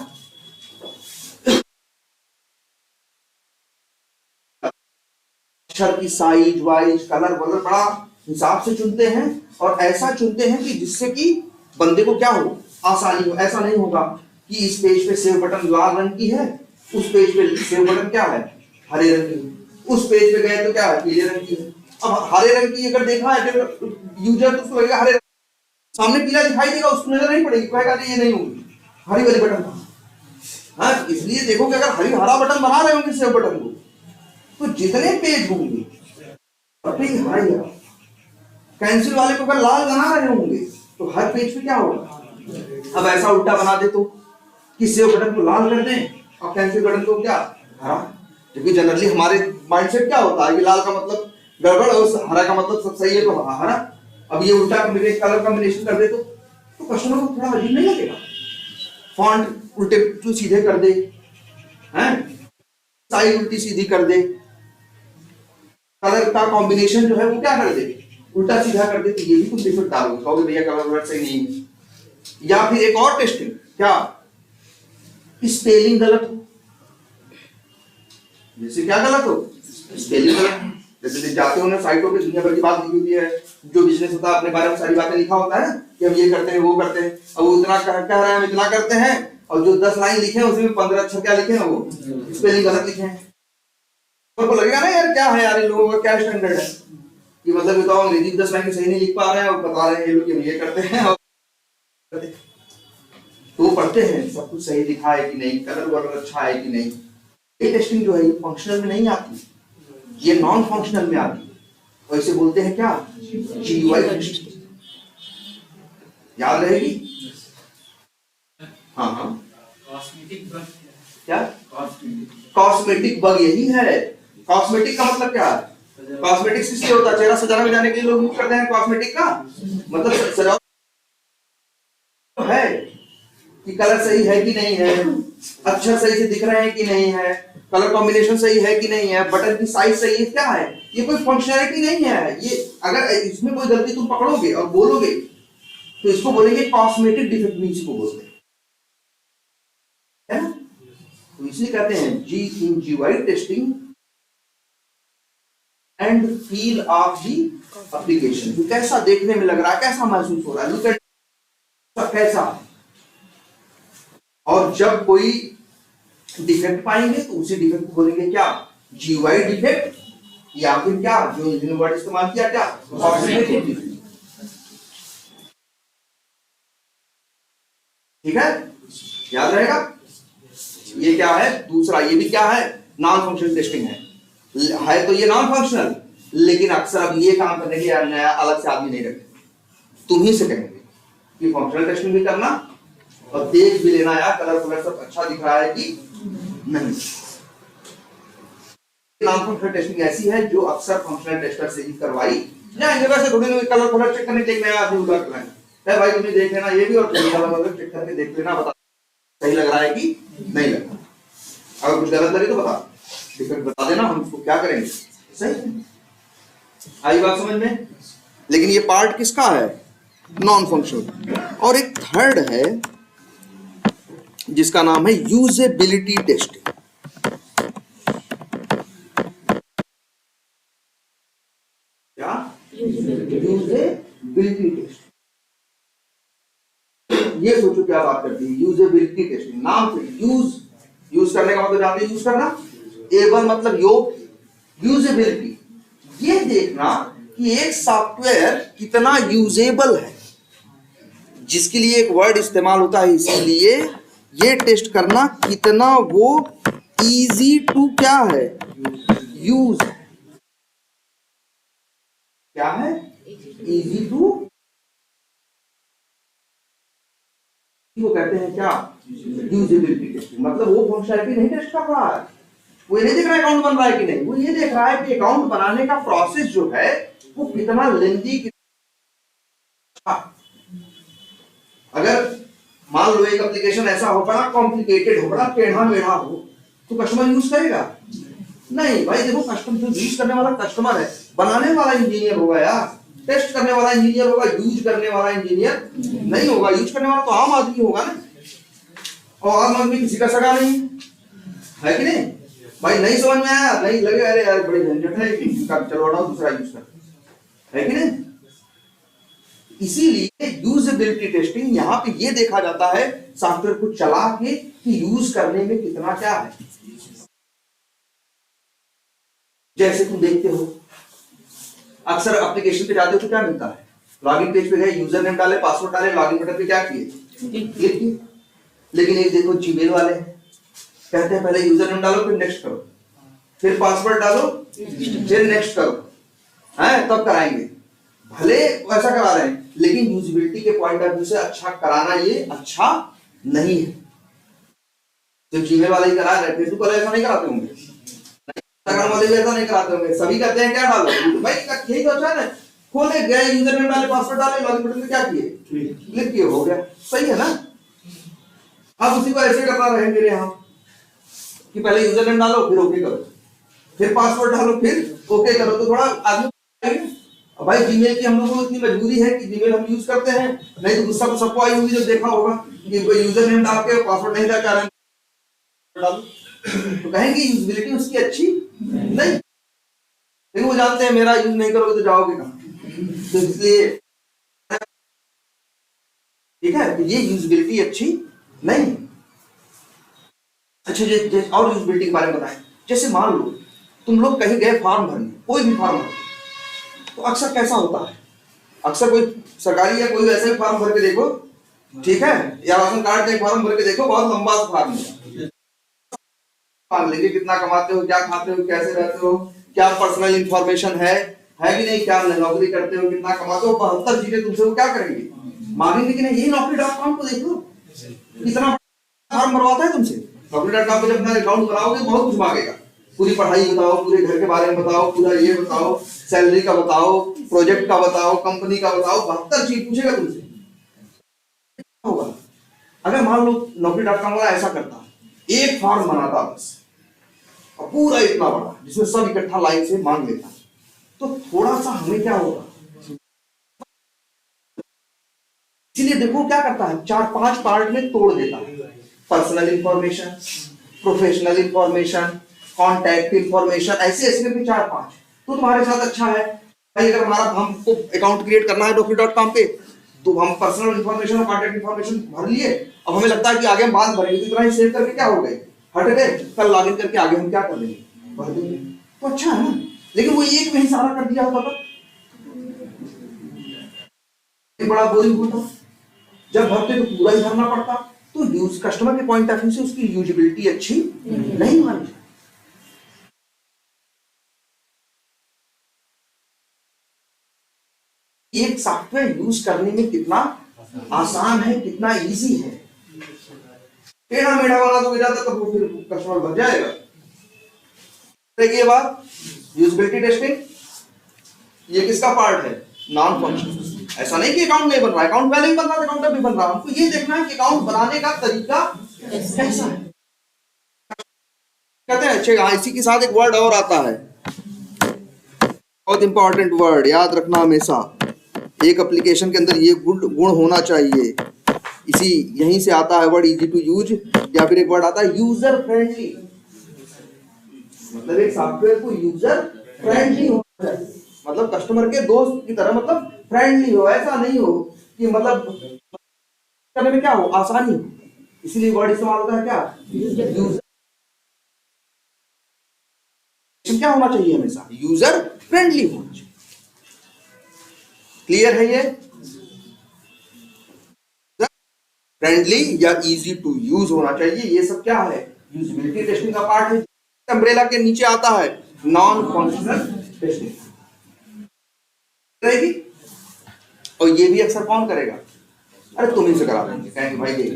अक्षर की साइज वाइज कलर वलर बड़ा हिसाब से चुनते हैं, और ऐसा चुनते हैं कि जिससे कि बंदे को क्या हो, आसानी हो। ऐसा नहीं होगा कि इस पेज पे सेव बटन लाल रंग की है, उस पेज पे सेव बटन क्या है, हरे रंग की, उस पेज पे गए तो क्या है, पीले रंग की है। अब हरे रंग की अगर देखा है यूजर, तो उसको लगेगा हरे, सामने पीला दिखाई देगा, उसको नजर नहीं पड़ेगी, कहेगा ये नहीं होगी, हरी वाली बटन था। हाँ, इसलिए देखो कि अगर हरा बटन बना रहे होंगे सेव बटन को, तो जितने पेज होंगे हरा, कैंसिल वाले को अगर लाल बना रहे होंगे तो हर पेज पे क्या होगा। अब ऐसा उल्टा बना दे तो कि सेव बटन को लाल कर दें और कैंसिल बटन को क्या, हरा। क्योंकि जनरली हमारे माइंडसेट क्या होता है कि लाल का मतलब गड़बड़ और हरा का मतलब सब सही है, तो हरा। अब ये उल्टा कलर कॉम्बिनेशन कर दे तो कस्टमर को थोड़ा अजीब नहीं लगेगा। फॉन्ट उल्टे तो सीधे कर दे, हैं, साइज उल्टी सीधी कर दे, कलर का कॉम्बिनेशन जो है वो क्या कर दे, उल्टा सीधा कर दे, तो ये भी कुछ डिफरेंट डालोगे, कहोगे भैया कलर वर्ड सही नहीं है। या फिर एक और टेस्टिंग, क्या स्पेलिंग गलत हो, जैसे क्या गलत हो, स्पेलिंग गलत। जैसे जाते हो ना साइटों पे दुनिया भर की बात लिखी हुई है, जो बिजनेस होता है अपने बारे में सारी बातें लिखा होता है कि हम ये करते हैं वो करते हैं, अब वो इतना कह रहे हैं हम इतना करते हैं, और जो 10 लाइन लिखे हैं उसमें 15 अक्षर क्या लिखे हैं, वो स्पेलिंग गलत लिखे हैं। तो लगेगा ना यार क्या है यार, इन लोगों का क्या स्टैंडर्ड है, कि मतलब बताओ अंग्रेजी 10 लाइन सही नहीं लिख पा रहे हैं और बता रहे हैं ये लोग ये करते हैं, और तो पढ़ते हैं सब कुछ सही लिखा है कि नहीं, कलर वर्ड अच्छा है कि नहीं। ये टेस्टिंग जो है फंक्शनल में नहीं आती, ये नॉन फंक्शनल में आती है। और इसे बोलते हैं क्या, GUI टेस्टिंग। याद रहेगी? हाँ हाँ, कॉस्मेटिक बग क्या कॉस्मेटिक कॉस्मेटिक बग यही है। कॉस्मेटिक का मतलब क्या है? कॉस्मेटिक्स किसलिए होता है? चेहरा सजाने जाने के लिए लोग यूज करते हैं कॉस्मेटिक का मतलब सजावट है कि कलर सही है कि नहीं है, अच्छा सही से दिख रहे हैं कि नहीं है, कलर कॉम्बिनेशन सही है कि नहीं है, बटन की साइज सही है, क्या है ये? कोई फंक्शनैलिटी नहीं है ये। अगर इसमें कोई गलती तुम पकड़ोगे और बोलोगे तो इसको बोलेंगे कॉस्मेटिक डिफेक्ट भी इसको बोलते हैं, है ना? तो इसलिए कहते हैं GUI testing and feel of the application. कैसा देखने में लग रहा है, कैसा महसूस हो रहा है, लुक एट कैसा। और जब कोई डिफेक्ट पाएंगे तो उसी डिफेक्ट को बोलेंगे क्या, GUI डिफेक्ट, या फिर क्या जो इन्होंने वर्ड इस्तेमाल किया क्या, कॉस्मेटिक डिफेक्ट। ठीक है, याद रहेगा। ये क्या है दूसरा, ये भी क्या है, नॉन फंक्शनल टेस्टिंग है तो ये नॉन फंक्शनल, लेकिन अक्सर अब ये काम करने के लिए नया अलग से आदमी नहीं रखते, तुम ही से कहेंगे कि फंक्शनल टेस्टिंग भी करना और देख भी लेना यार कलर सब अच्छा दिख रहा है कि नहीं। नॉन फंक्शनल टेस्टिंग ऐसी है जो अक्सर फंक्शनल टेस्टर से ही करवाई जाएंगे। वैसे थोड़ी ना कलर चेक करने के लिए नया आदमी उठा कर लाएंगे, भाई तुम्हें देख लेना ये भी और कलर चेक करके देख लेना, बता सही लग रहा है कि नहीं लग रहा। अगर कुछ गलत लगे तो बता, डिफेक्ट बता देना, हम उसको क्या करेंगे सही। आई बात समझ में? लेकिन ये पार्ट किसका है, नॉन फंक्शनल। और एक थर्ड है जिसका नाम है यूजेबिलिटी टेस्टिंग। क्या, यूजेबिलिटी टेस्टिंग। ये सोचो क्या बात करती है यूजेबिलिटी टेस्टिंग। नाम से यूज करने का मतलब जानते हैं, यूज करना, एबल मतलब योग, यूजेबिलिटी ये देखना कि एक सॉफ्टवेयर कितना यूजेबल है, जिसके लिए एक वर्ड इस्तेमाल होता है, इसीलिए ये टेस्ट करना कितना वो इजी टू क्या है, यूज। क्या है, इजी टू, वो कहते हैं क्या, यूजेबिलिटी टेस्टिंग। मतलब वो फंक्शनैलिटी नहीं टेस्ट कर रहा है, वो ये नहीं देख रहा है अकाउंट बन रहा है कि नहीं, वो ये देख रहा है कि अकाउंट बनाने का प्रोसेस जो है वो कितना लेंथी। अगर मान लो एक एप्लीकेशन ऐसा हो, बड़ा कॉम्प्लिकेटेड हो, बड़ा टेढ़ा मेढ़ा हो, तो कस्टमर यूज करेगा नहीं। भाई देखो, कस्टमर जो यूज करने वाला कस्टमर है, बनाने वाला इंजीनियर होगा यार, टेस्ट करने वाला इंजीनियर होगा, यूज करने वाला इंजीनियर नहीं होगा। यूज करने वाला तो आम आदमी होगा ना, और आम आदमी किसी का सगा नहीं है कि नहीं। भाई नहीं समझ में आया, नहीं लगे अरे यार बड़ी झंझट है, चलो हटाओ दूसरा यूज कर, है कि नहीं। इसीलिए यूजेबिलिटी टेस्टिंग यहां पे ये देखा जाता है सॉफ्टवेयर को चला के कि यूज करने में कितना क्या है। जैसे तुम देखते हो अक्सर एप्लीकेशन पे जाते हो तो क्या मिलता है, लॉगिन पेज पे गए, यूजर नेम डाले, पासवर्ड डाले, लॉगिन बटन पे क्या किए, क्लिक किए। लेकिन एक देखो जीमेल वाले कहते हैं पहले यूजर नेम डालो, फिर नेक्स्ट करो, फिर पासवर्ड डालो, फिर नेक्स्ट करो, है तब कराएंगे। भले ऐसा करा रहे हैं, लेकिन यूजेबिलिटी के पॉइंट ऑफ व्यू से अच्छा कराना ये अच्छा नहीं है। तो जीमेल वाले ही करा रहे हैं, फेसबुक वाले ऐसा नहीं कराते होंगे, इंस्टाग्राम वाले भी ऐसा नहीं कराते होंगे। सभी कहते हैं क्या डालो, भाई यही तो अच्छा है, खोले गए, यूजर नेम डाले, पासवर्ड डाले, लॉगिन बटन पे क्या किए, क्लिक किए, हो गया, सही है ना। अब उसी को ऐसे करना रहे मेरे यहाँ कि पहले यूजर नेम डालो, फिर ओके करो, फिर पासवर्ड डालो, फिर ओके करो, तो थोड़ा आदमी। भाई जीमेल की हम लोगों को इतनी मजबूरी है कि जीमेल हम यूज करते हैं, नहीं तो गुस्सा तो सबको आई होगी जब देखा होगा कि कोई यूजर नेम डाल के पासवर्ड नहीं डाल रहे तो कहेंगे यूजेबिलिटी उसकी अच्छी नहीं, लेकिन वो जानते हैं मेरा यूज नहीं करोगे तो जाओगे कहां, तो इसलिए ठीक है, तो ये यूजेबिलिटी अच्छी नहीं। अच्छा और यूजेबिलिटी के बारे में बताएं। जैसे मान लो तुम लोग कहीं गए फॉर्म भरने, कोई भी फॉर्म भरने, तो अक्सर कैसा होता है, अक्सर कोई सरकारी या कोई ऐसा ही फॉर्म भर के देखो, ठीक है, या राशन कार्ड का फॉर्म भर के देखो, बहुत लंबा फॉर्म है, मान लेंगे कितना कमाते हो, क्या खाते हो, कैसे रहते हो, क्या पर्सनल इंफॉर्मेशन है, है कि नहीं, क्या नौकरी करते हो, कितना कमाते हो, 72 चीजें तुमसे वो क्या करेंगे, मांगेंगे कि नहीं। यही Naukri.com को देख लो, कितना फॉर्म भरवाता है तुमसे। Naukri.com पे जब अपना अकाउंट बनाओगे बहुत कुछ मांगेगा, पूरी पढ़ाई बताओ, पूरे घर के बारे में बताओ, पूरा ये बताओ, सैलरी का बताओ, प्रोजेक्ट का बताओ, कंपनी का बताओ, 72 चीज पूछेगा तुमसे। होगा अगर मान लो Naukri.com वाला ऐसा करता, एक फॉर्म बनाता बस, और पूरा इतना बड़ा जिसमें सब इकट्ठा लाइन से मांग लेता, तो थोड़ा सा हमें क्या होगा। इसीलिए देखो क्या करता है, 4-5 पार्ट में तोड़ देता है। Personal information, professional information, contact information, ऐसे ऐसे करके 4-5। तो तुम्हारे साथ अच्छा है भाई, अगर हमारा हमको अकाउंट क्रिएट करना है Naukri.com पे, तो हम पर्सनल इंफॉर्मेशन और कॉन्टैक्ट इंफॉर्मेशन भर लिए। अब हमें लगता है कि आगे हम बाद भरेंगे, तो इतना ही सेव करके क्या हो गए, हट गए, कल लॉगिन करके आगे हम क्या कर देंगे, भर देंगे। तो अच्छा है ना, लेकिन वो एक में ही सारा कर दिया होता तो बड़ा बोरिंग होता। जब भरते तो पूरा ही भरना पड़ता, तो यूज कस्टमर के पॉइंट ऑफ व्यू से उसकी यूजिबिलिटी अच्छी नहीं मानी। एक सॉफ्टवेयर यूज करने में कितना आसान है, कितना इजी है। टेढ़ा मेढ़ा वाला तो जाता तो फिर कस्टमर भर जाएगा। देखिए बात, यूजिबिलिटी टेस्टिंग ये किसका पार्ट है, नॉन फंक्शनल। ऐसा नहीं कि अकाउंट नहीं बन रहा, अकाउंट पहले ही बन रहा था, अकाउंट भी बन रहा। हमको ये देखना है कि अकाउंट बनाने का तरीका कैसा है। कहते हैं अच्छे, इसी के साथ एक वर्ड और आता है, बहुत इंपॉर्टेंट वर्ड, याद रखना हमेशा। एक एप्लीकेशन के अंदर ये गुण होना चाहिए। इसी यहीं से आता है वर्ड इजी टू यूज, या फिर एक वर्ड आता है यूजर फ्रेंडली। मतलब एक सॉफ्टवेयर को यूजर फ्रेंडली होना चाहिए, मतलब कस्टमर के दोस्त की तरह, मतलब फ्रेंडली हो। ऐसा नहीं हो कि मतलब करने में क्या हो, आसानी हो। इसीलिए वर्ड इस्तेमाल होता है क्या, यूजर। क्या होना चाहिए, हमेशा यूजर फ्रेंडली होना चाहिए। क्लियर है ये, फ्रेंडली या इजी टू यूज होना चाहिए। ये सब क्या है, यूजिबिलिटी टेस्टिंग का पार्ट है। अम्ब्रेला के नीचे आता है नॉन फंक्शनल टेस्टिंग रहेगी। और ये भी अक्सर कौन करेगा, अरे तुम ही से करा देंगे, कहेंगे भाई ये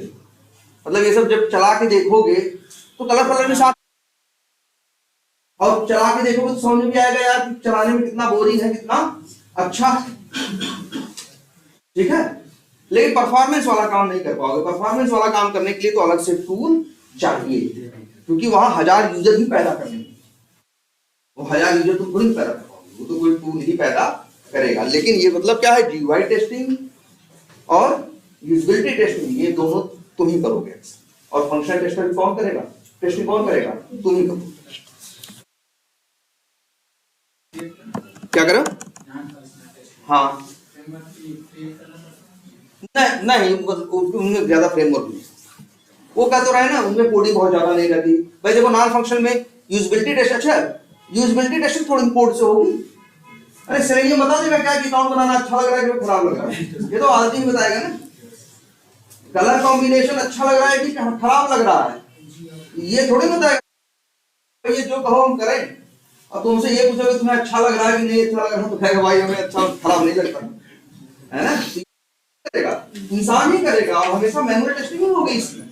मतलब ये सब जब चला के देखोगे तो कलर कलर में साथ, और चला के देखोगे तो समझ में आएगा यार कि चलाने में कितना बोरिंग है, कितना अच्छा, ठीक है। लेकिन परफॉर्मेंस वाला काम नहीं कर पाओगे। परफॉर्मेंस वाला काम करने के लिए तो अलग से टूल चाहिए, क्योंकि वहां 1000 यूजर ही पैदा करने, वो 1000 यूजर तुम खुद ही पैदा कर पाओगे, वो तो कोई टूल ही पैदा करेगा। लेकिन ये मतलब क्या है, जीयूआई टेस्टिंग और यूजिबिलिटी टेस्टिंग ये दोनों तुम ही करोगे। और फंक्शनल टेस्टिंग कौन करेगा, टेस्टिंग कौन करेगा, तुम ही करोगे। क्या करो, हाँ नहीं उनमें ज्यादा फ्रेमवर्क नहीं, वो क्या तो रहे ना, उनमें कोडिंग बहुत ज्यादा नहीं रहती भाई। देखो नॉन फंक्शनल में यूजिबिलिटी टेस्ट, अच्छा यूजिबिलिटी टेस्टिंग थोड़ी कोड से होगी। अरे सेलेनियम बता देगा क्या कि अकाउंट बनाना अच्छा लग रहा है कि खराब लग रहा है, ये तो आदमी ही बताएगा ना। कलर कॉम्बिनेशन अच्छा लग रहा है कि खराब लग रहा है, ये थोड़ी बताएगा। ये जो कहो हम करें। और तुमसे ये पूछोगे तुम्हें अच्छा लग रहा है कि नहीं अच्छा लग रहा है, तो कहेगा भाई हमें अच्छा खराब नहीं लगता है ना। करेगा इंसान ही करेगा, और हमेशा मैनुअल टेस्टिंग ही होगी इसमें।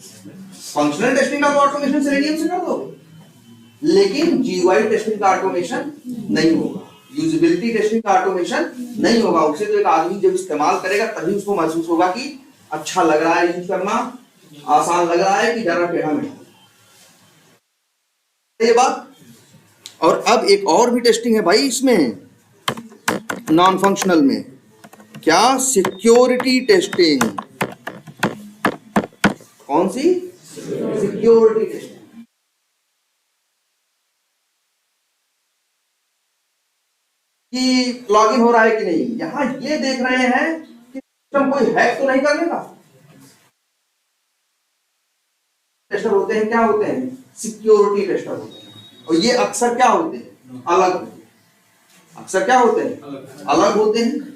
फंक्शनल टेस्टिंग का ऑटोमेशन सेलेनियम से कर दोगे, लेकिन जीयूआई टेस्टिंग का ऑटोमेशन नहीं होगा, यूजिबिलिटी टेस्टिंग का ऑटोमेशन नहीं होगा। उसे तो एक आदमी जब इस्तेमाल करेगा तभी उसको महसूस होगा कि अच्छा लग रहा है यूज करना, आसान लग रहा है कि जरा टेढ़ा मेढ़ा, ये बात। और अब एक और भी टेस्टिंग है भाई इसमें, नॉन फंक्शनल में, क्या, सिक्योरिटी टेस्टिंग। कौन सी, सिक्योरिटी टेस्टिंग। कि लॉगिन हो रहा है कि नहीं, यहां ये देख रहे हैं कि सिस्टम कोई हैक तो नहीं कर लेगा। टेस्टर होते हैं, क्या होते हैं, सिक्योरिटी टेस्टर होते हैं। और ये अक्सर क्या होते हैं, अलग होते हैं। अक्सर क्या होते हैं, अलग होते हैं।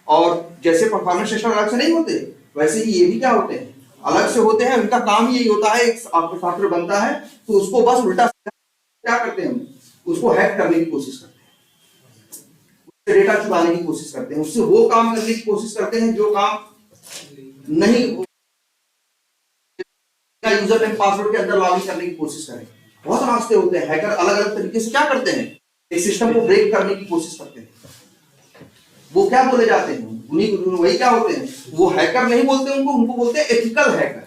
और जैसे परफॉर्मेंस टेस्टर अलग से नहीं होते, वैसे ही ये भी क्या होते हैं, अलग से होते हैं। उनका काम यही होता है, आपका सॉफ्टवेयर बनता है तो उसको बस उल्टा क्या करते हैं, उसको हैक करने की कोशिश करते हैं। डेटा चुराने की कोशिश करते हैं, उससे वो काम करने की कोशिश करते हैं जो काम नहीं, यूजर नेम पासवर्ड के अंदर लॉगिन करने की कोशिश करें। बहुत रास्ते होते हैं। हैकर अलग अलग तरीके से क्या करते हैं, एक सिस्टम को ब्रेक करने की कोशिश करते हैं। वो क्या बोले जाते हैं, उन्हीं वही क्या होते हैं, वो हैकर नहीं बोलते उनको, उनको बोलते हैं एथिकल हैकर।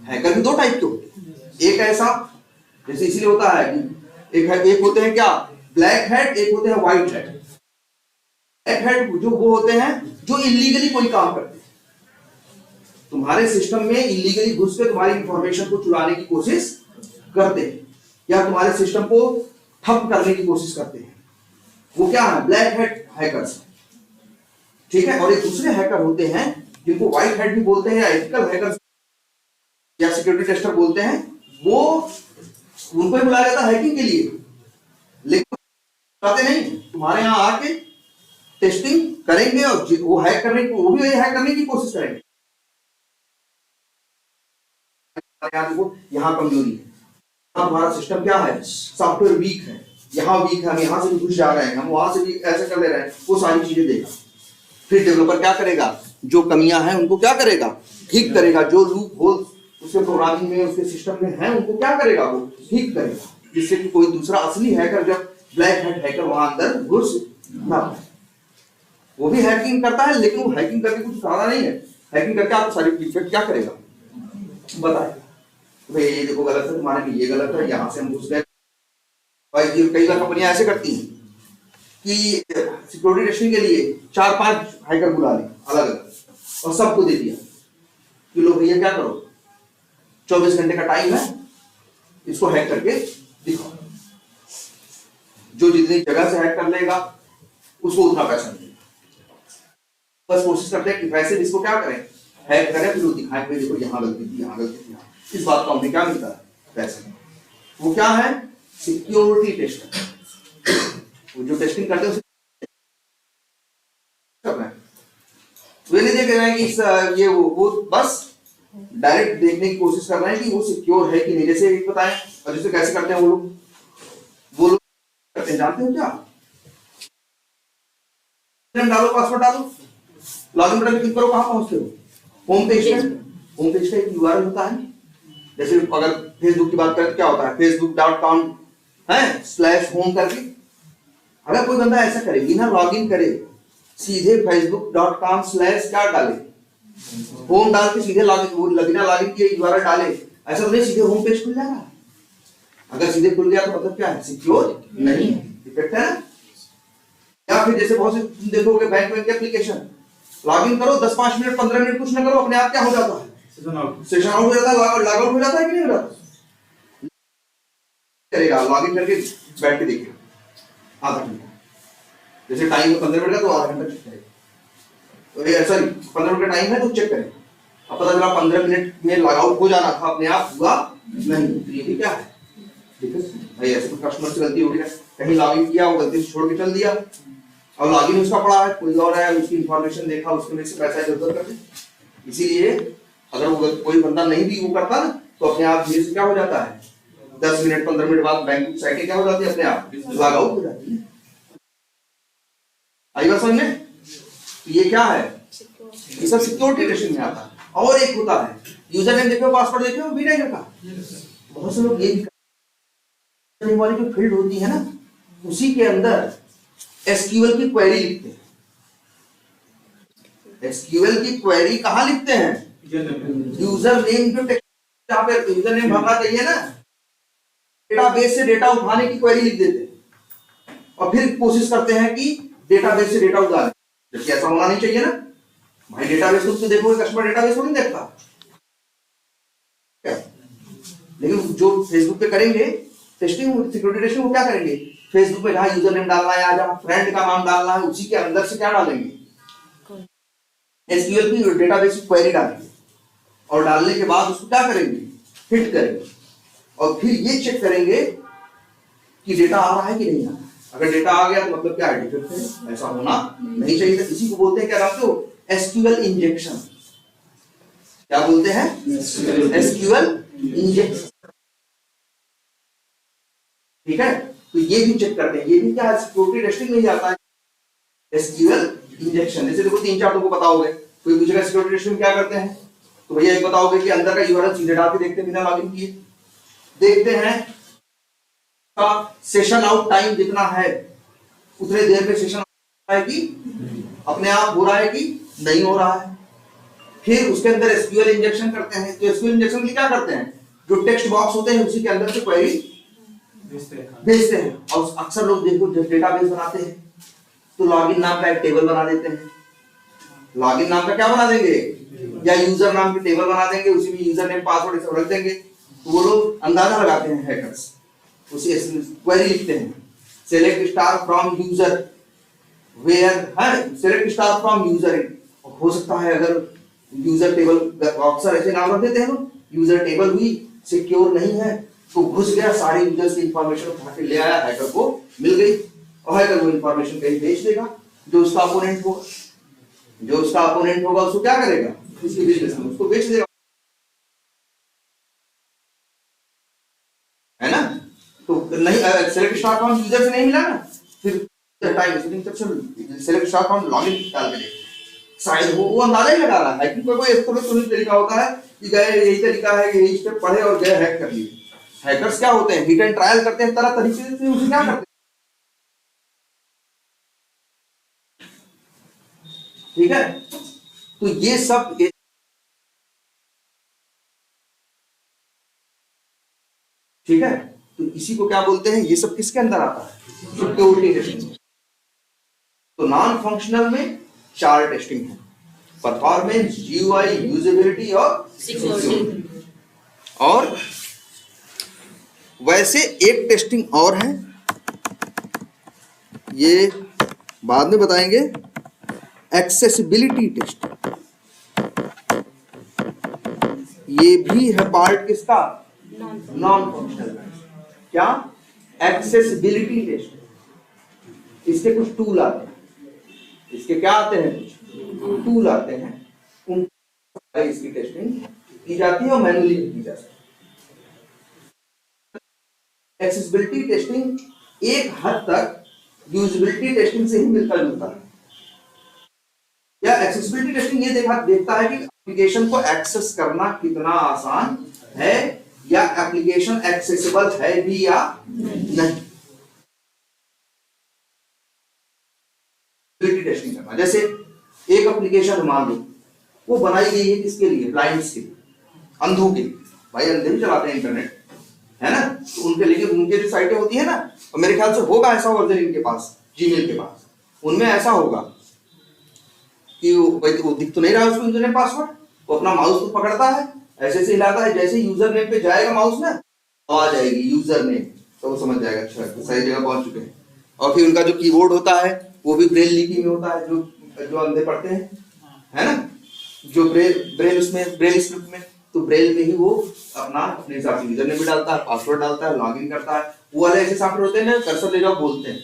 हैकर भी दो टाइप के होते हैं, एक ऐसा जैसे इसीलिए होता है कि एक होते हैं क्या, ब्लैक हैट, एक होते हैं व्हाइट हैट। ब्लैक हैट जो वो होते हैं जो इलीगली कोई काम करते हैं, तुम्हारे सिस्टम में इलीगली घुस के तुम्हारी इंफॉर्मेशन को चुराने की कोशिश करते हैं या तुम्हारे सिस्टम को ठप करने की कोशिश करते हैं। वो क्या है, ब्लैक हैट हैकर्स, ठीक है। और एक दूसरे हैकर होते हैं जिनको व्हाइट हैट भी बोलते हैं या एथिकल हैकर्स या सिक्योरिटी टेस्टर बोलते हैं। वो उनको ही बुलाया जाता है हैकिंग के लिए, लेकिन बताते नहीं, तुम्हारे यहाँ आके टेस्टिंग करेंगे और वो हैक करने की, वो भी हैक करने की कोशिश करेंगे। यहाँ कमजोरी है, हमारा सिस्टम क्या है, सॉफ्टवेयर वीक है, यहाँ वीक है, हम यहाँ से भी घुस जा रहे हैं, हम वहां से भी ऐसे कर ले रहे हैं, वो सारी चीजें देगा। फिर डेवलपर क्या करेगा, जो कमियां हैं उनको क्या करेगा, ठीक करेगा। जो लूप होल उसके प्रोग्रामिंग में उसके सिस्टम में है उनको क्या करेगा, वो ठीक करेगा, जिससे कि कोई दूसरा असली हैकर, जब ब्लैक हैट हैकर वहां अंदर घुस ना पाए। वो भी हैकिंग करता है, लेकिन वो हैकिंग करके कुछ फायदा नहीं है। हैकिंग करके आपको सारी फीडबैक क्या करेगा, बताए भाई ये देखो गलत है, तुम्हारे में ये गलत है, यहाँ से हम घुस गए। भाई कई बार कंपनियां ऐसे करती हैं कि सिक्योरिटी टेस्टिंग के लिए 4-5 हैकर बुला लिए अलग अलग और सबको दे दिया कि लो भैया क्या करो, 24 घंटे का टाइम है, इसको हैक करके दिखाओ। जो जितनी जगह से हैक कर लेगा उसको उतना पैसा मिलेगा। बस कोशिश करते हैं कि वैसे इसको क्या करें, हैक करें, फिर वो दिखाएं कि देखो यहाँ गलती थी, यहाँ गलती थी। इस बात का उन्हें क्या मिलता है, पैसा। वो क्या है, सिक्योरिटी टेस्टर। वो जो टेस्टिंग करते हैं वे नहीं देख रहे हैं कि ये वो बस डायरेक्ट देखने की कोशिश कर रहे हैं कि वो सिक्योर है कि नहीं। जैसे एक बताएं, और जैसे कैसे करते हैं वो लोग करते हैं, जानते हो क्या, डालो, पासवर्ड डालो, लॉगिन बटन क्लिक करो, कहां पहुंचते हो, होम पेज में। होम पेज का एक यूआरएल होता है। जैसे अगर फेसबुक की बात करें तो क्या होता है, facebook.com है /home करके। अगर कोई बंदा ऐसा करे, बिना लॉगिन करे सीधे facebook.com/ क्या डाले, होम डाल के सीधे बिना लॉगिन किए यूआरएल डाले, ऐसा तो नहीं सीधे होम पेज खुल जाएगा। अगर सीधे खुल गया तो मतलब क्या है, सिक्योर नहीं है, डिफेक्ट है। या फिर जैसे बहुत से तुम देखोगे बैंक की एप्लीकेशन, लॉगिन करो 10-5 मिनट 15 मिनट कुछ ना करो, अपने आप क्या हो जाता है, सेशन आउट हो जाता है, लॉग आउट हो जाता है कि नहीं हो जाता। करेगा लॉगिन करके बैठ के देखिए आधा घंटा, जैसे टाइम 15 मिनट का तो आधा घंटा चेक करेगा। तो सॉरी 15 मिनट का टाइम है तो चेक करें, अब पता चला 15 मिनट में लॉग आउट हो जाना था, अपने आप हुआ नहीं। तो ये भी क्या है, ठीक है भाई, ऐसे कस्टमर से गलती हो गई, कहीं लॉगिन किया, वो गलती से छोड़ के चल दिया, और लॉगिन उसका पड़ा है, कोई और है, उसकी इंफॉर्मेशन देखा, उसके में से पैसा इधर-उधर कर दे। इसीलिए अगर वो कोई बंदा नहीं भी वो करता ना, तो अपने आप धीरे से क्या हो जाता है, 10 मिनट 15 मिनट बाद बैंक की साइटें क्या हो जाती है, अपने आप लॉग आउट हो जाती है। आई बात समझ में, ये क्या है, ये सब सिक्योरिटी टेस्टिंग में आता है। और एक होता है यूजर नेम देखो, पासवर्ड देखो, विनय का। बहुत से लोग ये भी वाली जो फील्ड होती है ना, उसी के अंदर एसक्यूएल की क्वेरी लिखते हैं। एसक्यूएल की क्वेरी कहां लिखते हैं, यूजर नेम, जो जहां पे यूजर नेम भरना चाहिए ना, डेटाबेस से डेटा उठाने की क्वेरी लिख देते हैं और फिर कोशिश करते हैं कि डेटाबेस से डेटा उठा लें, जबकि ऐसा होना नहीं चाहिए ना भाई। डेटाबेस तो देखोगे, कस्टमर डेटाबेस को नहीं देखता, लेकिन जो फेसबुक पे करेंगे टेस्टिंग, सिक्योरिटी टेस्टिंग, वो क्या करेंगे, फेसबुक पे जहां यूजर नेम डालना है या जहां फ्रेंड का नाम डालना है, उसी के अंदर से क्या डालेंगे, एसक्यूएल की डेटाबेस की क्वेरी डालेंगे, और डालने के बाद उसको क्या करेंगे, हिट करेंगे, और फिर ये चेक करेंगे कि डेटा आ रहा है कि नहीं आ रहा। अगर डेटा आ गया तो मतलब क्या है, डिफेक्ट है, ऐसा होना नहीं चाहिए। तो इसी को बोलते हैं, क्या जानते हो, एसक्यूएल इंजेक्शन। क्या बोलते हैं, एसक्यूएल इंजेक्शन, ठीक है। तो ये भी चेक करते हैं, ये भी क्या सिक्योरिटी टेस्टिंग में ही आता है। SQL injection. जैसे देखो 3-4 तुमको पता होगा, कोई पूछेगा सिक्योरिटी टेस्ट में क्या करते हैं, तो भैया ये बताओगे कि अंदर का यूआरएल सीधे डाल के देखते हैं बिना लॉगिन किए, देखते हैं का सेशन आउट टाइम जितना है उतने देर में सेशन है कि अपने आप हो रहा है कि नहीं हो रहा है। फिर उसके अंदर एसक्यूएल इंजेक्शन करते हैं। तो एसक्यूएल इंजेक्शन की क्या करते हैं, जो टेक्स्ट बॉक्स होते हैं उसी के अंदर से क्वेरी भेजते हैं। और अक्सर लोग देखो जब डेटाबेस बनाते हैं तो लॉगिन नाम का एक टेबल बना देते हैं। लॉगिन नाम का क्या बना देंगे, या यूजर नाम की टेबल बना देंगे, उसी में यूजर नेम पासवर्ड सब रख देंगे। तो वो लोग अंदाजा लगाते हैं हैकर्स, उसी क्वेरी लिखते हैं select star from user where है, सेलेक्ट स्टार फ्रॉम यूजर। हो सकता है अगर यूजर टेबल अक्सर ऐसे नाम रख देते हैं लोग, यूजर टेबल हुई सिक्योर नहीं है तो घुस गया, सारे यूजर्स की इंफॉर्मेशन उठा के ले आया, हैकर को मिल गई और हैकर वो इंफॉर्मेशन कहीं भेज देगा। जो उसका अपोनेंट होगा, जो उसका अपोनेंट होगा उसको क्या करेगा, उसकी बिजनेस में उसको बेच देगा, है ना। तो नहीं सेलेक्ट स्टार फ्रॉम यूजर से नहीं मिला ना, फिर time select star from login डाल के शायद वो अंदाजा ही लगा रहा है कि कोई एक तो तरीका होता है कि गए यही तरीका है, यही स्टेप पढ़े और गए हैक कर लिए। हैकर्स क्या होते हैं, हिट एंड ट्रायल करते हैं, तरह तरीके से उसे क्या करते हैं, ठीक है। तो ये सब ठीक है, तो इसी को क्या बोलते हैं, ये सब किसके अंदर आता है, सिक्योरिटी टेस्टिंग। तो नॉन फंक्शनल में 4 टेस्टिंग है, परफॉर्मेंस, जीयूआई, यूजेबिलिटी और सिक्योरिटी। और वैसे एक टेस्टिंग और है, ये बाद में बताएंगे, एक्सेसिबिलिटी टेस्ट। ये भी है पार्ट किसका, नॉन फंक्शनल। क्या, एक्सेसिबिलिटी टेस्ट। इसके कुछ टूल आते हैं, इसके क्या आते हैं, कुछ टूल आते हैं, उन इसकी टेस्टिंग की जाती है और मैन्युअली की जाती है। एक्सेसिबिलिटी टेस्टिंग एक हद तक यूजेबिलिटी टेस्टिंग से ही मिलता जुलता है। या एक्सेसिबिलिटी टेस्टिंग ये देखता है कि एप्लीकेशन को एक्सेस करना कितना आसान है, या एप्लीकेशन एक्सेसिबल है भी या नहीं। टेस्टिंग करना, जैसे एक एप्लीकेशन मान लो वो बनाई गई है किसके लिए, ब्लाइंड्स के लिए, अंधों के लिए। भाई अंधे भी चलाते हैं इंटरनेट, है ना, तो उनके लिए उनके जो साइटें होती है ना, और मेरे ख्याल से होगा ऐसा वर्जन इनके पास, जीमेल के पास, उनमें ऐसा होगा कि वो दिख तो नहीं रहा उसको यूजर नेम पासवर्ड, वो अपना माउस तो पकड़ता है, ऐसे से हिलाता है, जैसे यूजर नेम पे जाएगा माउस ना, तो आ जाएगी यूजर नेम, तो वो समझ जाएगा अच्छा सही जगह पहुंच चुके हैं। और फिर उनका जो कीबोर्ड होता है वो भी ब्रेल लिपि में होता है, जो अंधे पढ़ते हैं, है ना, जो ब्रेल उसमें ब्रेल स्क्रिप्ट में, तो ब्रेल में ही वो अपने हिसाब से यूजर नेम भी डालता है, पासवर्ड डालता है, लॉगिन करता है। वो वाले ऐसे सॉफ्टवेयर होते हैं ना, कर्सर ले जाओ बोलते हैं,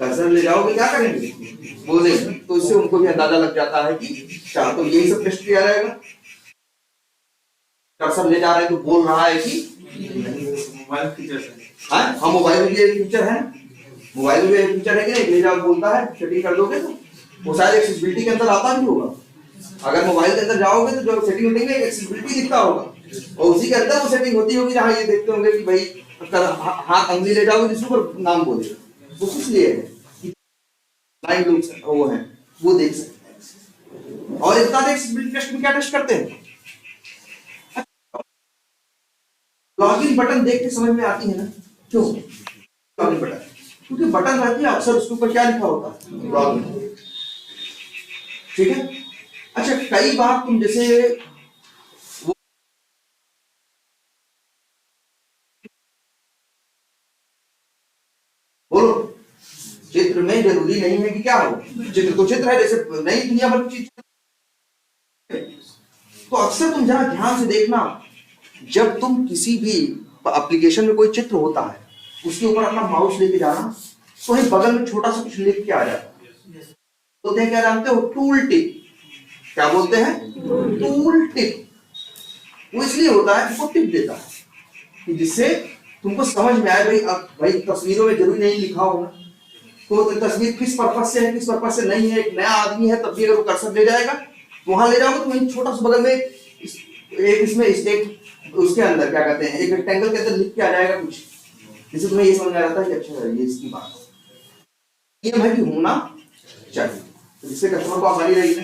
कर्सर ले जाओगे क्या करेंगे, बोलेंगे, तो इससे उनको भी अंदाजा लग जाता है कि क्या, तो यही सब टेस्ट किया जाएगा। कर्सर ले जा रहे हैं तो बोल रहा है कि मोबाइल फीचर है, हाँ मोबाइल में ये फीचर है, मोबाइल में फीचर है कि नहीं, ले जाओ बोलता है, सेटिंग कर दोगे तो वो शायद एक्सेसिबिलिटी के अंदर आता भी होगा। अगर मोबाइल के अंदर जाओगे तो जो सेटिंग होती है एक्सेसिबिलिटी दिखता होगा, और उसी के अंदर वो सेटिंग होती होगी जहाँ ये देखते होंगे कि भाई हाथ अंगली ले जाओगे जिसके ऊपर नाम बोलेगा, वो किस लिए है, ब्लाइंड लोग वो है, वो देख सकते हैं। और इतना एक्सेसिबिलिटी टेस्ट में क्या टेस्ट करते हैं, लॉगिन बटन देख के समझ में आती है ना, क्यों लॉगिन बटन, क्योंकि बटन रहती है अक्सर उसके ऊपर क्या लिखा होता है, लॉगिन, ठीक है। अच्छा कई बार तुम जैसे बोलो चित्र में जरूरी नहीं है कि क्या हो, चित्र तो चित्र है, जैसे नई दुनिया भर की चीज, तो अक्सर तुम जरा ध्यान से देखना, जब तुम किसी भी एप्लीकेशन में कोई चित्र होता है उसके ऊपर अपना माउस लेके जाना, तो ही बगल में छोटा सा कुछ लिख के आ जाता है, तो क्या जानते हो, टूल टिप। क्या बोलते हैं, टूल टिप। वो इसलिए होता है, इसको टिप देता है कि जिससे तुमको समझ में आए, भाई अब भाई तस्वीरों में जरूरी नहीं लिखा हो ना, तो तस्वीर किस पर्पज से है, किस पर्पज से नहीं है, एक नया आदमी है तब भी अगर वो कर्सर ले जाएगा, वहां ले जाओगे तो वहीं छोटा सा बगल में एक इसमें एक उसके अंदर क्या कहते हैं, एक रेक्टेंगल के अंदर लिख के आ जाएगा कुछ, जिससे तुम्हें ये समझ आ जाता है कि अच्छा ये इसकी बात है। ये भाई होना चाहिए, तो जिससे कस्टमर को आसानी रहेगी।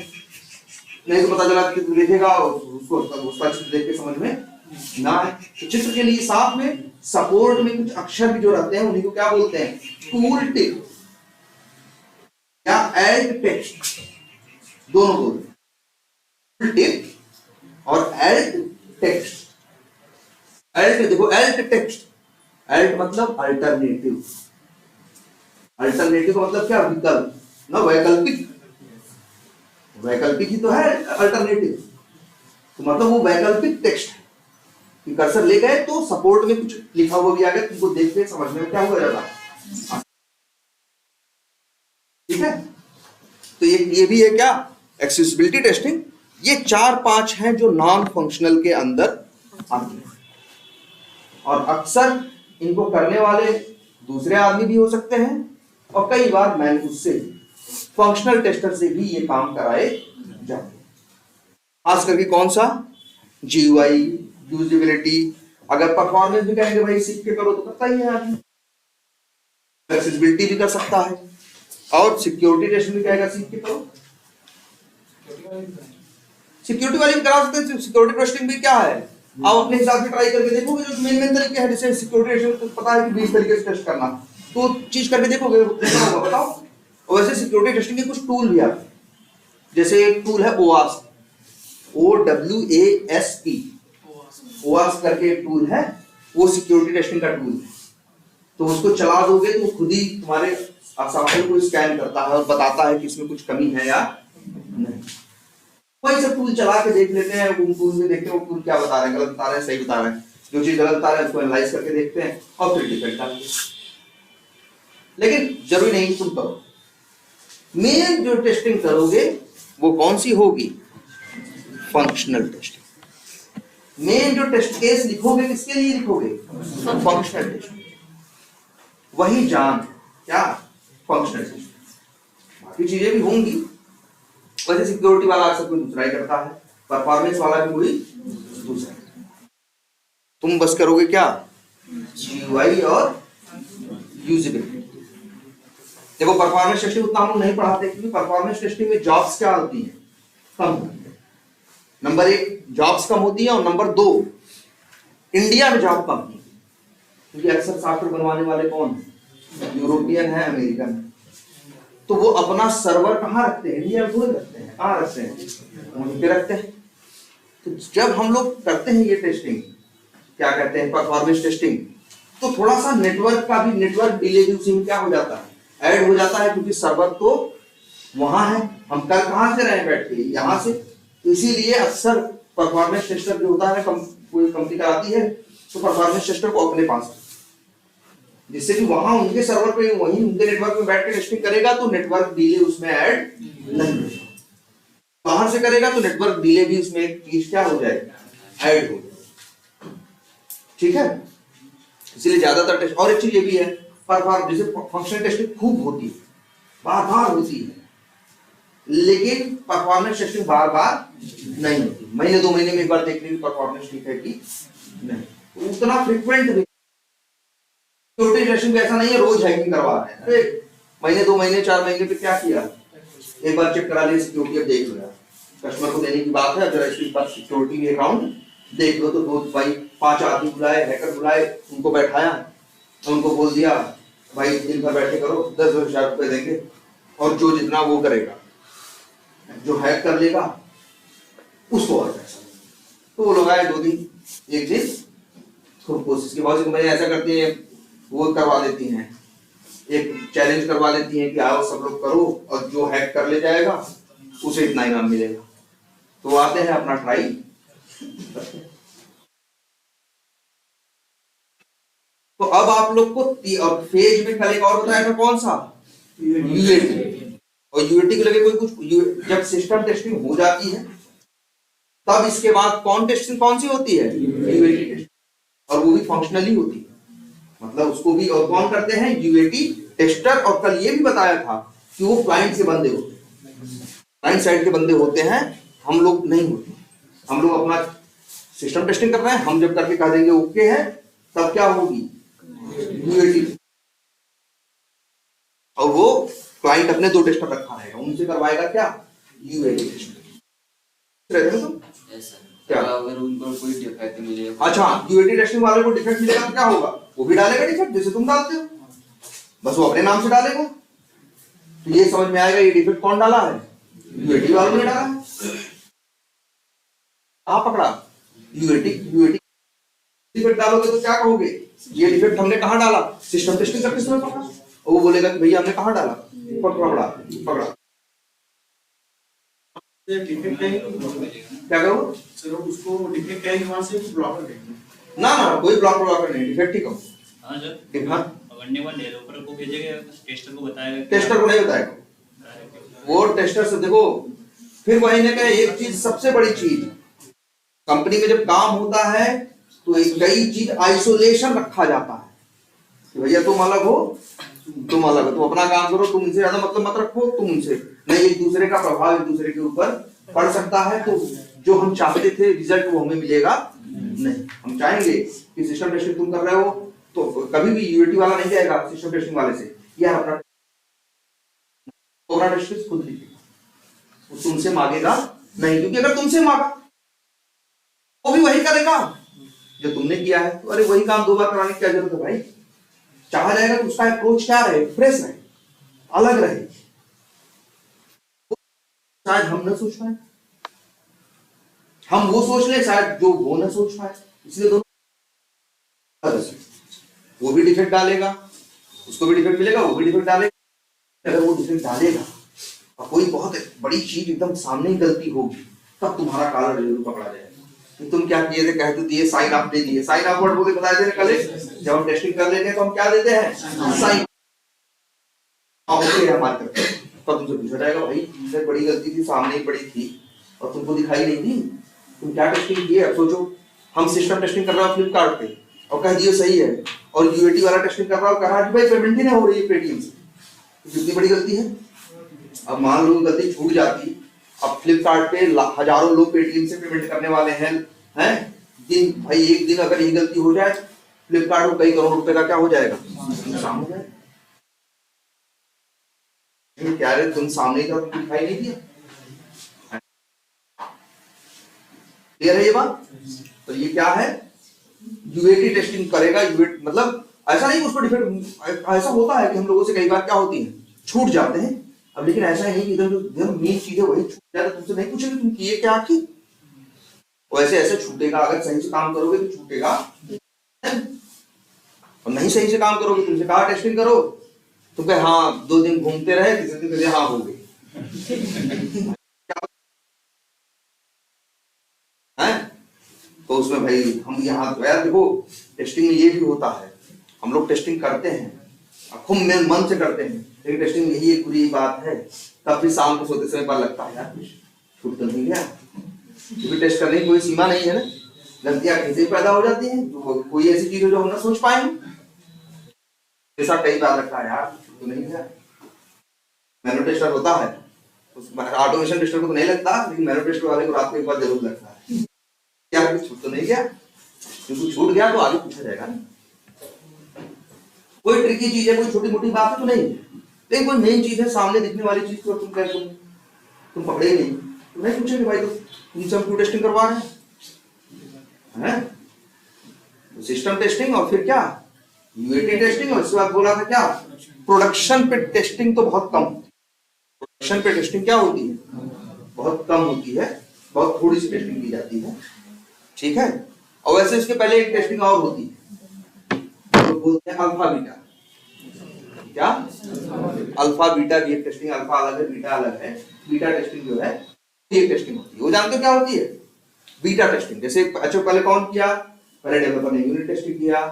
नहीं तो पता चला कि तू देखेगा और उसको उसका चित्र देख के समझ में ना है। तो चित्र के लिए साथ में सपोर्ट में कुछ अक्षर भी जो रहते हैं उन्हीं को क्या बोलते हैं, टूल टिप या एल्ट टेक्स्ट, दोनों बोलते हैं, टूल टिप और एल्ट टेक्स्ट। एल्ट देखो, एल्ट टेक्स्ट, एल्ट मतलब अल्टरनेटिव, अल्टरनेटिव का मतलब क्या, विकल्प ना, वैकल्पिक, वैकल्पिक ही तो है अल्टरनेटिव, तो मतलब वो वैकल्पिक टेक्स्ट है कि कर्सर ले गए तो सपोर्ट में कुछ लिखा हुआ भी आ गया, तुमको देख के समझने में क्या हो जाता, ठीक है। तो ये भी है क्या, एक्सेसिबिलिटी टेस्टिंग। ये 4-5 हैं जो नॉन फंक्शनल के अंदर आते हैं, और अक्सर इनको करने वाले दूसरे आदमी भी हो सकते हैं, और कई बार मैं उससे फंक्शनल टेस्टर से भी ये काम कराए जाते हैं। खास करके कौन सा, GUI, यूजेबिलिटी। अगर परफॉर्मेंस भी कहेंगे भाई सीख के करो तो करता ही है आदमी, एक्सेसिबिलिटी भी कर सकता है, और सिक्योरिटी टेस्ट भी कहेगा सीख के करो, सिक्योरिटी वाली भी करा सकते हैं। सिक्योरिटी टेस्टिंग भी क्या है, आप अपने हिसाब से ट्राई करके देखोगे, जो मेन तरीके हैं, जैसे सिक्योरिटी टेस्टिंग तो पता है कि 20 तरीके से टेस्ट करना, तो चीज करके देखोगे बताओ। और वैसे सिक्योरिटी टेस्टिंग के कुछ टूल भी आते हैं, जैसे एक टूल है OWASP, OWASP, OWASP करके एक टूल है, वो सिक्योरिटी टेस्टिंग का टूल है। तो उसको चला दोगे तो वो खुद ही तुम्हारे सॉफ्टवेयर को स्कैन करता है और बताता है कि इसमें कुछ कमी है या नहीं। वही सब टूल चला के देख लेते हैं, उन टूल में देखते हैं वो टूल क्या बता रहे हैं, गलत बता रहे हैं, सही बता रहे हैं, जो चीज गलत बता रहे हैं उसको एनालाइज करके देखते हैं और फिर डिफेक्ट डालते हैं। लेकिन जरूरी नहीं तुम करो, मेन जो टेस्टिंग करोगे वो कौन सी होगी, फंक्शनल टेस्टिंग। मेन जो टेस्ट केस लिखोगे किसके लिए लिखोगे, फंक्शनल टेस्टिंग, वही जान क्या, फंक्शनल टेस्टिंग। बाकी चीजें भी होंगी, वैसे सिक्योरिटी वाला अक्सर कोई दूसरा ही करता है, परफॉर्मेंस वाला भी कोई दूसरा। तुम बस करोगे क्या, GUI और यूजेबिलिटी। देखो परफॉर्मेंस टेस्टिंग उतना हम लोग नहीं पढ़ाते, क्योंकि परफॉर्मेंस टेस्टिंग में जॉब्स क्या होती हैं, कम होती है। नंबर 1 जॉब्स कम होती है, और नंबर 2 इंडिया में जॉब कम होती है, क्योंकि अक्सर सॉफ्टवेयर बनवाने वाले कौन है, यूरोपियन है, अमेरिकन है। तो वो अपना सर्वर कहाँ रखते हैं, इंडिया में थोड़ी रखते हैं, कहाँ रखते हैं, वहीं पे रखते हैं। तो जब हम लोग करते हैं ये टेस्टिंग, क्या कहते हैं, परफॉर्मेंस टेस्टिंग, तो थोड़ा सा नेटवर्क का भी, नेटवर्क डिले भी उसी में क्या हो जाता है, ऐड हो जाता है, क्योंकि सर्वर तो वहां है, हम कर कहां से रहे बैठ के, यहां से। तो इसीलिए अक्सर परफॉर्मेंस टेस्टर जो होता है, कोई कंपनी कराती है तो परफॉर्मेंस टेस्टर को अपने पास, जिससे कि वहां उनके सर्वर पे, वहीं उनके नेटवर्क में बैठ के टेस्टिंग करेगा तो नेटवर्क डिले उसमें ऐड नहीं होगा। बाहर से करेगा तो नेटवर्क डिले भी उसमें एक चीज क्या हो जाएगा, ऐड हो जाएगा, ठीक है। इसलिए ज्यादातर टेस्ट, और एक चीज ये भी है, जैसे फंक्शनल टेस्टिंग खूब होती है, बार बार होती है, लेकिन परफॉर्मेंस टेस्टिंग बार बार नहीं होती, महीने 2 महीने में एक बार देखने की परफॉर्मेंस ठीक है कि नहीं, तो उतना फ्रीक्वेंट नहीं। सिक्योरिटी टेस्टिंग ऐसा नहीं है रोज हैकिंग करवा रहे हैं, महीने 2 महीने 4 महीने पे क्या किया, एक बार चेक करा लिया सिक्योरिटी, अब देख लो, कस्टमर को देने की बात है, जरा इसके बाद सिक्योरिटी अकाउंट देख लो, तो 2 भाई 5 आदमी बुलाए, हैकर बुलाए, उनको बैठाया, उनको बोल दिया भाई दिन भर बैठे करो, 10,000 रुपए देंगे, और जो जितना वो करेगा, जो हैक कर लेगा उसको और पैसा। तो वो लोग आए 2 दिन, 1 दिन, खूब कोशिश की, बहुत सी कंपनियां ऐसा करती हैं, वो करवा देती हैं, एक चैलेंज करवा देती हैं कि आओ सब लोग करो, और जो हैक कर ले जाएगा उसे इतना इनाम मिलेगा। तो आते हैं अपना ट्राई करते हैं। तो अब आप लोग को फेज में कल एक और बताया था, कौन सा, यूएटी। और यूएटी को लगे कोई कुछ, जब सिस्टम टेस्टिंग हो जाती है तब इसके बाद कौन टेस्टिंग कौन सी होती है, यूएटी टेस्टिंग, और वो भी फंक्शनली होती है, मतलब उसको भी और कौन करते हैं, यूएटी टेस्टर, और कल ये भी बताया था कि वो क्लाइंट से बंदे होते हैं, क्लाइंट साइड के बंदे होते हैं, हम लोग नहीं होते। हम लोग अपना सिस्टम टेस्टिंग कर रहे हैं, हम जब करके कह देंगे ओके है, तब क्या होगी यूएटी, और वो क्लाइंट अपने 2 टेस्टर रखा रहेगा, उनसे करवाएगा क्या यूएटी टेस्टिंग। क्या अगर उनको कोई डिफेक्ट मिले, अच्छा, यूएटी टेस्टिंग वाले को डिफेक्ट मिलेगा तो क्या होगा, वो भी डालेगा डिफेक्ट जैसे तुम डालते हो, बस वो अपने नाम से डालेगा। तो ये समझ में आएगा ये डिफेक्ट कौन डाला है, यूएटी वालों ने डाला है। आप पकड़ा यूएटी डिफेक्ट डालोगे तो क्या कहोगे, ये डिफेक्ट हमने कहाँ डाला, सिस्टम टेस्टिंग करते समय पकड़ा, और वो बोलेगा कि भैया हमने कहाँ डाला, पकड़ा। डिफेक्ट है क्या करो सर, उसको डिफेक्ट है वहां से ब्लॉकर देंगे ना, कोई ब्लॉकर नहीं, डिफेक्ट ही कहो। हाँ सर, हाँ, वनडे डेवलपर को भेजेगा, टेस्टर को बताएगा, टेस्टर को नहीं बताएगा वो, टेस्टर से देखो। फिर वही ने कहा एक चीज, सबसे बड़ी चीज कंपनी में जब काम होता है तो कई चीज आइसोलेशन रखा जाता है कि भैया तुम अलग हो, तुम अपना काम करो, तुम इनसे ज्यादा मतलब मत रखो, तुम उनसे नहीं, एक दूसरे का प्रभाव एक दूसरे के ऊपर पड़ सकता है। तो जो हम चाहते थे रिजल्ट वो हमें मिलेगा नहीं। हम चाहेंगे कि सिस्टम टेस्टिंग तुम कर रहे हो तो कभी भी यूएटी वाला नहीं जाएगा सिस्टम टेस्टिंग वाले से यार अपना टेस्ट खुद लिखेगा, वो तुमसे मांगेगा नहीं, क्योंकि अगर तुमसे मांगा वो भी वही करेगा जो तुमने किया है। तो अरे वही काम 2 बार कराने की क्या जरूरत है भाई। चाहा जाएगा तो उसका अप्रोच क्या रहे, फ्रेश रहे, अलग रहे। शायद हम न सोच पाए, हम वो सोच ले शायद जो वो न सोच पाए, इसलिए दोनों वो भी डिफेक्ट डालेगा, उसको भी डिफेक्ट मिलेगा, वो भी डिफेक्ट डालेगा। अगर वो डिफेक्ट डालेगा और कोई बहुत बड़ी चीज एकदम सामने ही गलती होगी तब तुम्हारा काला जरूर पकड़ा जाएगा। तुम क्या किए थे, कहते दिए साइन ऑफ दे दिए, साइन ऑफ वर्ड बोले बताए थे कल जब हम टेस्टिंग कर लेते हैं तो हम क्या देते हैं साइन ऑफ हमारे तरफ। तो तुमसे पूछा जाएगा भाई तुमसे बड़ी गलती थी, सामने ही पड़ी थी और तुमको दिखाई नहीं दी, तुम क्या टेस्टिंग किए। अब सोचो हम सिस्टम टेस्टिंग कर रहे हैं फ्लिपकार्ट पे और कह दिए सही है, और यूएटी वाला टेस्टिंग कर रहा हूं, कहा कि भाई पेमेंट ही नहीं हो रही है पेटीएम से, तो कितनी बड़ी गलती है। अब मान लो गलती छूट जाती, अब फ्लिपकार्ट पे हजारों लोग पेटीएम से पेमेंट करने वाले हैं दिन भाई, एक दिन अगर ये गलती हो जाए फ्लिपकार्ट को कई करोड़ रुपए का क्या हो जाएगा नुकसान हो जाएगा। क्या रे तुम सामने का तुमको दिखाई नहीं दिया, क्लियर है ये बात। तो ये क्या है यूएटी टेस्टिंग करेगा, यूएटी मतलब ऐसा नहीं उसको डिफेक्ट, ऐसा होता है कि हम लोगों से कई बार क्या होती है छूट जाते हैं। अब लेकिन ऐसा नहीं कि इधर जो मेन चीज है वही छूट जाए, तुमसे नहीं पूछेंगे तुम किए क्या आखिर, वैसे ऐसे छूटेगा। अगर सही से काम करोगे तो छूटेगा, और नहीं सही से काम करोगे, तुमसे कहा टेस्टिंग करो तो कहे हाँ 2 दिन घूमते रहे, तीसरे दिन हाँ हो गई तो उसमें भाई हम यहाँ तो यार देखो टेस्टिंग में ये भी होता है, हम लोग टेस्टिंग करते हैं खूब मन से करते हैं, लेकिन टेस्टिंग में यही एक बुरी बात है, तब भी शाम को सोते समय पर लगता है यार छूट तो नहीं गया, क्योंकि टेस्ट करने की कोई सीमा नहीं है ना, गलतियां कैसे पैदा हो जाती हैं, तो कोई ऐसी चीज है जो हम ना सोच पाए। ऐसा कई बार लगता है यार तो नहीं गया। मैनुअल टेस्टर होता है, ऑटोमेशन टेस्टर को तो नहीं लगता, लेकिन मैनुअल टेस्टर वाले को रात को एक बार जरूर लगता है क्या छूट तो नहीं गया, क्योंकि छूट गया तो आगे पूछा जाएगा ना। कोई ट्रिकी चीज है, कोई छोटी मोटी बात है तो नहीं, लेकिन कोई मेन चीज है सामने दिखने वाली चीज को तुम पकड़े नहीं तो नहीं पूछेंगे भाई तुमसे हम क्यों टेस्टिंग करवा रहे हैं। तो सिस्टम टेस्टिंग और फिर क्या यूएटी टेस्टिंग, और इसके बाद बोला था क्या प्रोडक्शन पे टेस्टिंग तो बहुत कम, प्रोडक्शन पे टेस्टिंग क्या होती है बहुत कम होती है, बहुत थोड़ी सी टेस्टिंग की जाती है, ठीक है। और वैसे इसके पहले एक टेस्टिंग और होती है तो बोलते हैं अल्फा बीटा, क्या अल्फा बीटा भी एक टेस्टिंग, अल्फा अलग है बीटा अलग है। बीटा टेस्टिंग जो है ये टेस्टिंग होती है, वो जानते हो क्या होती है बीटा टेस्टिंग। जैसे अच्छा पहले कौन किया, पहले डेवलपर ने यूनिट टेस्टिंग किया,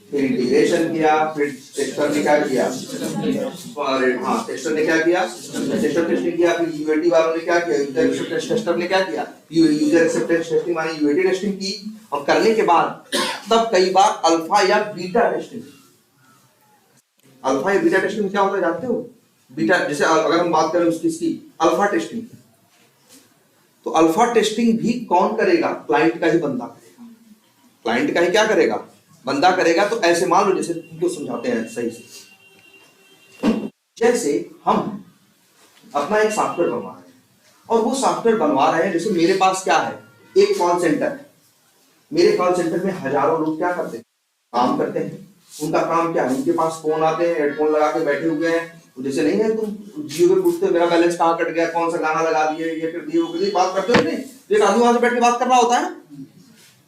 फिर इंटीग्रेशन किया, फिर टेस्टर ने क्या किया, हाँ टेस्टर ने क्या किया टेस्टर टेस्टिंग किया, फिर यूएटी वालों ने क्या किया यूजर एक्सेप्टेंस टेस्टर ने क्या किया यूजर एक्सेप्टेंस टेस्टिंग माने यूएटी टेस्टिंग की। और करने के बाद तब कई बार अल्फा या बीटा टेस्टिंग, अल्फा या बीटा टेस्टिंग में क्या होता है जानते हो? बीटा, जैसे अगर हम बात करें उसकी अल्फा टेस्टिंग, तो अल्फा टेस्टिंग भी कौन करेगा? क्लाइंट का ही बंदा करेगा। क्लाइंट का ही क्या करेगा? बंदा करेगा। तो ऐसे मान लो, जैसे तुमको समझाते हैं सही से, जैसे हम अपना एक सॉफ्टवेयर बनवा रहे हैं, और वो सॉफ्टवेयर बनवा रहे हैं, जैसे मेरे पास क्या है, एक कॉल सेंटर है। मेरे कॉल सेंटर में हजारों लोग क्या करते हैं? काम करते हैं। उनका काम क्या है? उनके पास फोन आते हैं, हेडफोन लगा के बैठे हुए हैं। जैसे नहीं है, तुम जियो पे पूछते हो मेरा बैलेंस कहाँ कट गया, कौन सा गाना लगा दिए, ये कर दिए, वो कर दिए, बात करते हो नहीं? एक आदमी वहां से बैठ के बात कर रहा होता है,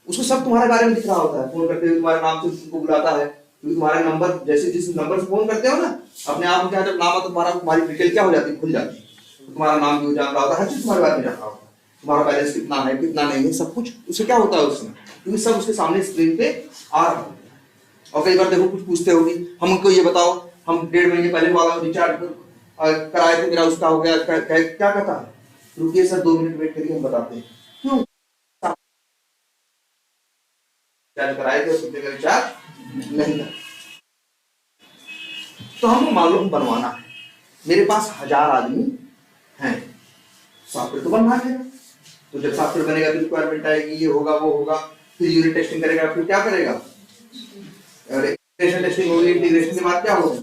उसको सब तुम्हारे बारे में दिख रहा होता है। फोन करते हुए तुम्हारे नाम से तुमको बुलाता है, क्योंकि तुम्हारा नंबर, जैसे जिस नंबर से फोन करते हो ना, अपने आप क्या, जब नाम तुम्हारा, तुम्हारी डिटेल क्या हो जाती है, खुल जाती है। तुम्हारा नाम भी जान रहा होता है, हर चीज तुम्हारे बारे में जान रहा होता है, तुम्हारा बैलेंस कितना है, कितना नहीं है, सब कुछ उससे क्या होता है उसमें, क्योंकि सब उसके सामने स्क्रीन पे आ रहा है। और कई बार देखो कुछ पूछते होगी, हमको ये बताओ, हम 1.5 महीने पहले वाला रिचार्ज कराए थे, मेरा उसका हो गया, क्या कहता है? रुकिए सर 2 मिनट वेट करिए, हम बताते हैं। क्यों रिचार्ज कराए थे, उसके जगह रिचार्ज नहीं था। तो हमको मालूम बनवाना है, मेरे पास 1000 आदमी हैं, सॉफ्टवेयर तो बनना है। तो जब सॉफ्टवेयर बनेगा तो रिक्वायरमेंट आएगी, ये होगा वो होगा, फिर यूनिट टेस्टिंग करेगा, फिर क्या करेगा? इंटीग्रेशन टेस्टिंग होगी, इंटीग्रेशन के बाद क्या होगी?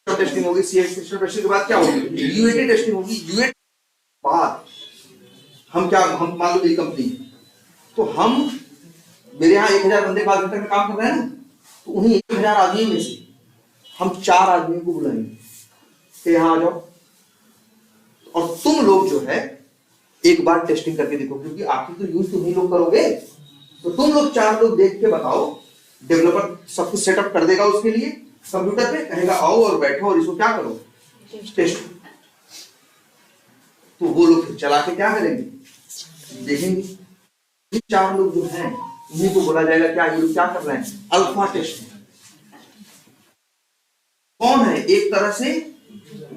टेस्टिंग होगी, सीएक्स टेस्टिंग के बाद क्या होगी? यूएटी टेस्टिंग होगी। यूएटी बाद हम क्या, हम मान लो मेरी कंपनी, तो हम, मेरे यहाँ 1000 बंदे कॉल सेंटर में काम कर रहे हैं ना, तो उन्हीं 1000 आदमियों में से हम 4 आदमियों को बुलाएंगे कि यहाँ आ जाओ, और तुम लोग जो है एक बार टेस्टिंग करके देखो, क्योंकि आखिर तो यूज तुम ही लोग करोगे। तो तुम लोग 4 लोग देख के बताओ, डेवलपर सब कुछ सेटअप कर देगा उसके लिए कंप्यूटर पे, कहेगा आओ और बैठो और इसको क्या करो, टेस्ट। तो वो लोग फिर चला के क्या करेंगे, देखेंगे। ये 4 लोग जो हैं उन्हीं को बोला जाएगा क्या, ये लोग क्या कर रहे हैं, अल्फा टेस्ट। कौन है? एक तरह से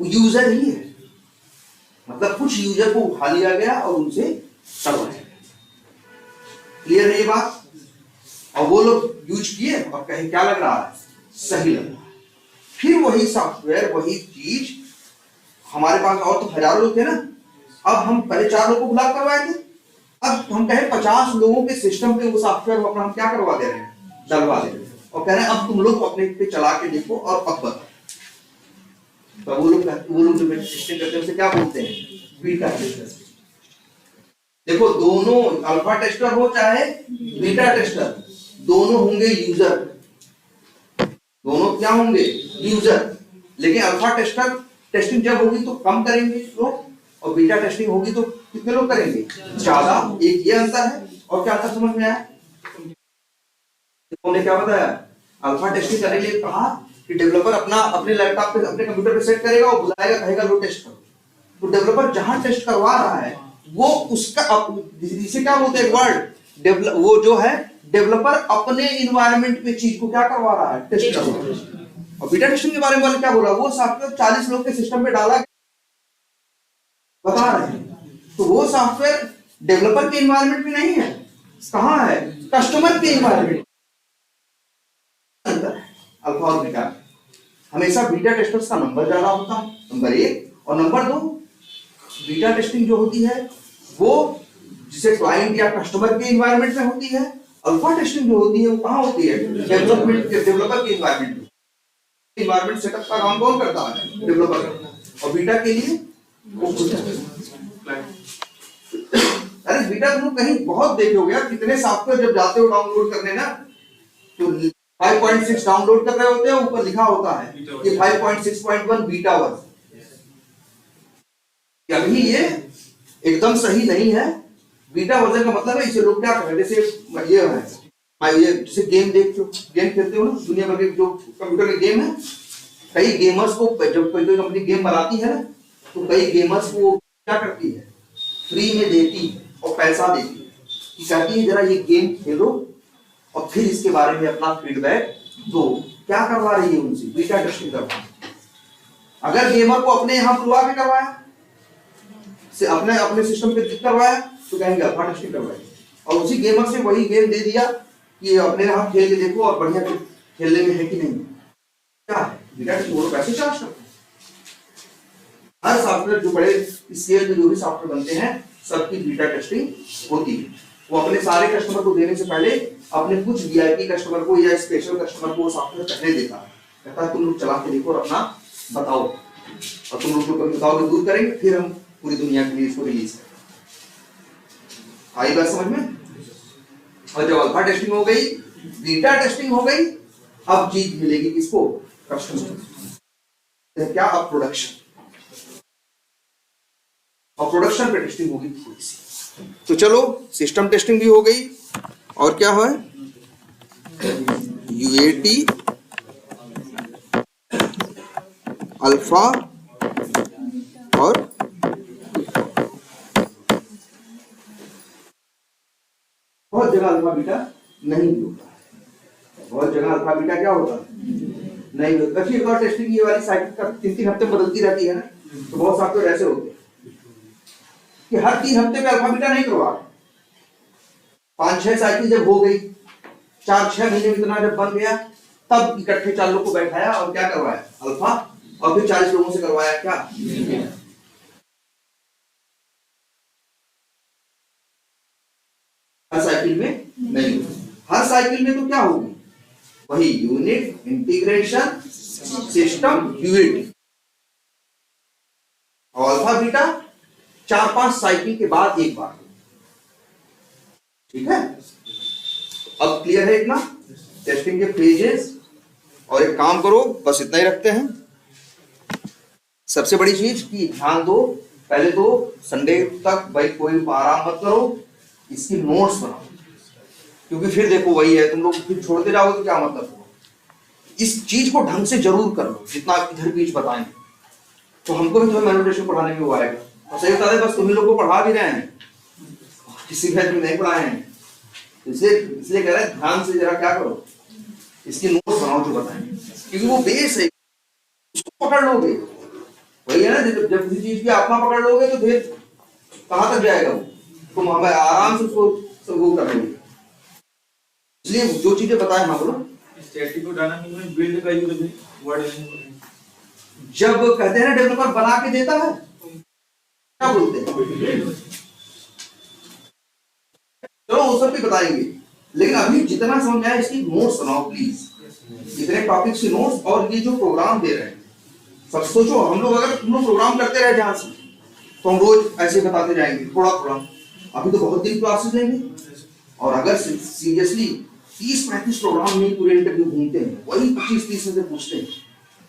यूजर ही है, मतलब कुछ यूजर को उठा लिया गया और उनसे करवाया गया। क्लियर है ये बात? और वो लोग यूज किए और कहे क्या लग रहा है, सही लग रहा है। फिर वही सॉफ्टवेयर, वही चीज हमारे पास, और तो हजारों लोग थे ना, अब हम पहले 4 लोगों को बुला करवाए थे, अब हम कहे 50 लोगों के सिस्टम पे वो सॉफ्टवेयर अपना हम क्या करवा दे रहे हैं, डलवा दे रहे हैं, और कह रहे हैं अब तुम लोग अपने पे चला के देखो और अब बताओ। तो वो लोग जो टेस्टिंग करते हैं उसे क्या बोलते हैं, बीटा टेस्टर। देखो दोनों अल्फा टेस्टर हो चाहे बीटा टेस्टर, दोनों होंगे यूजर, दोनों क्या होंगे, यूजर। लेकिन अल्फा टेस्टर टेस्टिंग जब होगी तो कम करेंगे लोग, और बीटा टेस्टिंग होगी तो कितने लोग करेंगे, ज्यादा। एक ये अंतर है। और क्या अंतर समझ में आया? तुमने क्या बताया, अल्फा टेस्टिंग करने के लिए कहा कि डेवलपर अपना अपने लैपटॉप पे, अपने कंप्यूटर पे सेट करेगा और बुलाएगा, कहेगा लो टेस्ट करो। तो डेवलपर जहां टेस्ट करवा रहा है वो उसका, इसे क्या बोलते हैं वर्ड, वो जो है डेवलपर अपने इन्वायरमेंट पे चीज को क्या करवा रहा है, टेस्ट करवा रहा है। और बीटा टेस्टिंग के बारे में क्या बोला, वो सॉफ्टवेयर 40 लोग के सिस्टम पे डाला, बता रहे हैं। तो वो सॉफ्टवेयर डेवलपर के इन्वायरमेंट में नहीं है, कहां है, कस्टमर के इन्वायरमेंट। अंतर है अल्फा और बीटा। हमेशा बीटा टेस्टर्स का नंबर ज्यादा होता है, नंबर 1। और नंबर 2, बीटा टेस्टिंग जो होती है वो जिसे क्लाइंट या कस्टमर के इन्वायरमेंट में होती है। अल्फा टेस्टिंग जो होती है वो कहां होती है, डेवलपर के इन्वायरमेंट में। इन्वायरमेंट सेटअप का काम कौन करता है, डेवलपर करता है। और बीटा के लिए वो खुद करता है। अरे बीटा तुम कहीं बहुत देखे हो गया, कितने सॉफ्टवेयर जब जाते हो डाउनलोड करने ना, तो 5.6 डाउनलोड कर रहे होते हैं, ऊपर लिखा होता है कि 5.6.1 बीटा वर्जन। अभी ये एकदम सही नहीं है। बीटा वर्जन का मतलब है, इसे लोग क्या कर रहे हैं, जैसे ये है, जैसे गेम गेम खेलते हो ना, दुनिया भर के जो कंप्यूटर के गेम है, कई गेमर्स को जब कोई कंपनी गेम बनाती है ना, तो कई गेमर्स को क्या करती है, फ्री में देती है और पैसा देती है, कि कहती है जरा ये गेम खेलो और फिर इसके बारे में अपना फीडबैक दो। क्या करवा रही है उनसे, बीटा टेस्टिंग करवा। अगर गेमर को अपने यहाँ बुलवा के करवाया, से अपने सिस्टम पे करवाया, तो कहेंगे अल्फा टेस्टिंग करवाई। और उसी गेमर से वही गेम दे दिया कि अपने यहाँ खेल के देखो और बढ़िया खेलने में है कि नहीं। क्या है बीटा टेस्टिंग, वो पैसे चार्ज करते हैं। हर सॉफ्टवेयर जो बड़े स्केल में जो भी सॉफ्टवेयर बनते हैं सबकी बीटा टेस्टिंग होती है। वो अपने सारे कस्टमर को देने से पहले अपने कुछ वीआईपी कस्टमर को या स्पेशल कस्टमर को सॉफ्टवेयर पहले देता है, कहता है तुम लोग चला के देखो और अपना बताओ, और तुम लोग जो कभी बताओगे दूर करेंगे, फिर हम पूरी दुनिया के लिए इसको रिलीज करेंगे। आई बात समझ में? और जब अल्फा टेस्टिंग हो गई, बीटा टेस्टिंग हो गई, अब जीत मिलेगी किसको? कस्टमर। क्या? अब प्रोडक्शन, और प्रोडक्शन पे टेस्टिंग होगी थोड़ी सी। तो चलो सिस्टम टेस्टिंग भी हो गई, और क्या है? यूएटी, अल्फा और बहुत जगह अल्फा बीटा नहीं भी होता है, बहुत जगह अल्फा बीटा क्या होता है? नहीं होता। एक और टेस्टिंग ये वाली साइकिल का 3-3 हफ्ते बदलती रहती है ना, तो बहुत सॉफ्टवेयर ऐसे होते हैं कि हर 3 हफ्ते में अल्फा बीटा नहीं करवा, 5-6 साइकिल जब हो गई, 4-6 महीने में इतना जब बन गया, तब इकट्ठे 4 लोग को बैठाया और क्या करवाया? अल्फा, और फिर 40 लोगों से करवाया क्या? हर साइकिल में नहीं, हर साइकिल में तो क्या होगी? वही यूनिट इंटीग्रेशन सिस्टम यूएटी, और अल्फा बीटा 4-5 साइकिल के बाद एक बार। ठीक है, अब क्लियर है इतना टेस्टिंग के फेजेस? और एक काम करो, बस इतना ही रखते हैं। सबसे बड़ी चीज की ध्यान दो, पहले तो संडे तक भाई कोई आराम मत करो, इसकी नोट्स बनाओ, क्योंकि फिर देखो वही है, तुम लोग फिर छोड़ते जाओगे तो क्या मतलब होगा। इस चीज को ढंग से जरूर कर लो, जितना इधर बीच बताएंगे, तो हमको भी तुम्हें मैनिपुलेशन पढ़ाने में वो आएगा। और सही बता दें, बस तुम्ही लोग को पढ़ा भी रहे हैं, किसी बैच में नहीं पढ़ाए हैं, इसलिए कह रहे हैं ध्यान से जरा क्या करो, इसकी नोट्स बनाओ जो बताएंगे, क्योंकि वो बेस है, उसको पकड़ लोगे। वही है ना, जब किसी चीज की आत्मा पकड़ लोगे तो फिर कहां तक जाएगा वो, तुम हमें आराम से उसको वो कर लोगे। इसलिए जो चीजें बताए, हाँ बोलो। स्टैटिक और डायनामिक में बिल्ड का यूज है, वर्ड है। जब कहते हैं ना डेवलपर बना के देता है, क्या बोलते हैं? चलो वो सब भी बताएंगे, लेकिन अभी जितना समझ आया इसकी नोट्स बनाओ प्लीज, जितने टॉपिक्स की नोट्स। और ये जो प्रोग्राम दे रहे हैं, सब सोचो, हम लोग अगर तुम लोग प्रोग्राम करते रहे जहां से, तो हम रोज ऐसे बताते जाएंगे थोड़ा थोड़ा। अभी तो बहुत दिन क्लासेस लेंगे, और अगर सीरियसली 30-35 प्रोग्राम नहीं पूरे इंटरव्यू घूमते हैं, वही 25-30 में से पूछते हैं,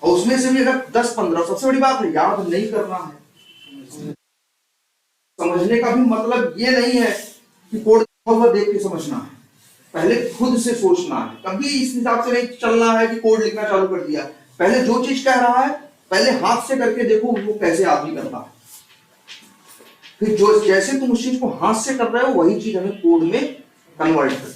और उसमें से भी अगर 10-15, सबसे बड़ी बात है याद नहीं करना है। समझने का भी मतलब ये नहीं है कि कोड देख के समझना है, पहले खुद से सोचना है। कभी इस हिसाब से नहीं चलना है कि कोड लिखना चालू कर दिया, पहले जो चीज कह रहा है पहले हाथ से करके देखो वो कैसे आदमी करता है, फिर जो जैसे तुम उस चीज को हाथ से कर रहे हो वही चीज हमें कोड में कन्वर्ट कर।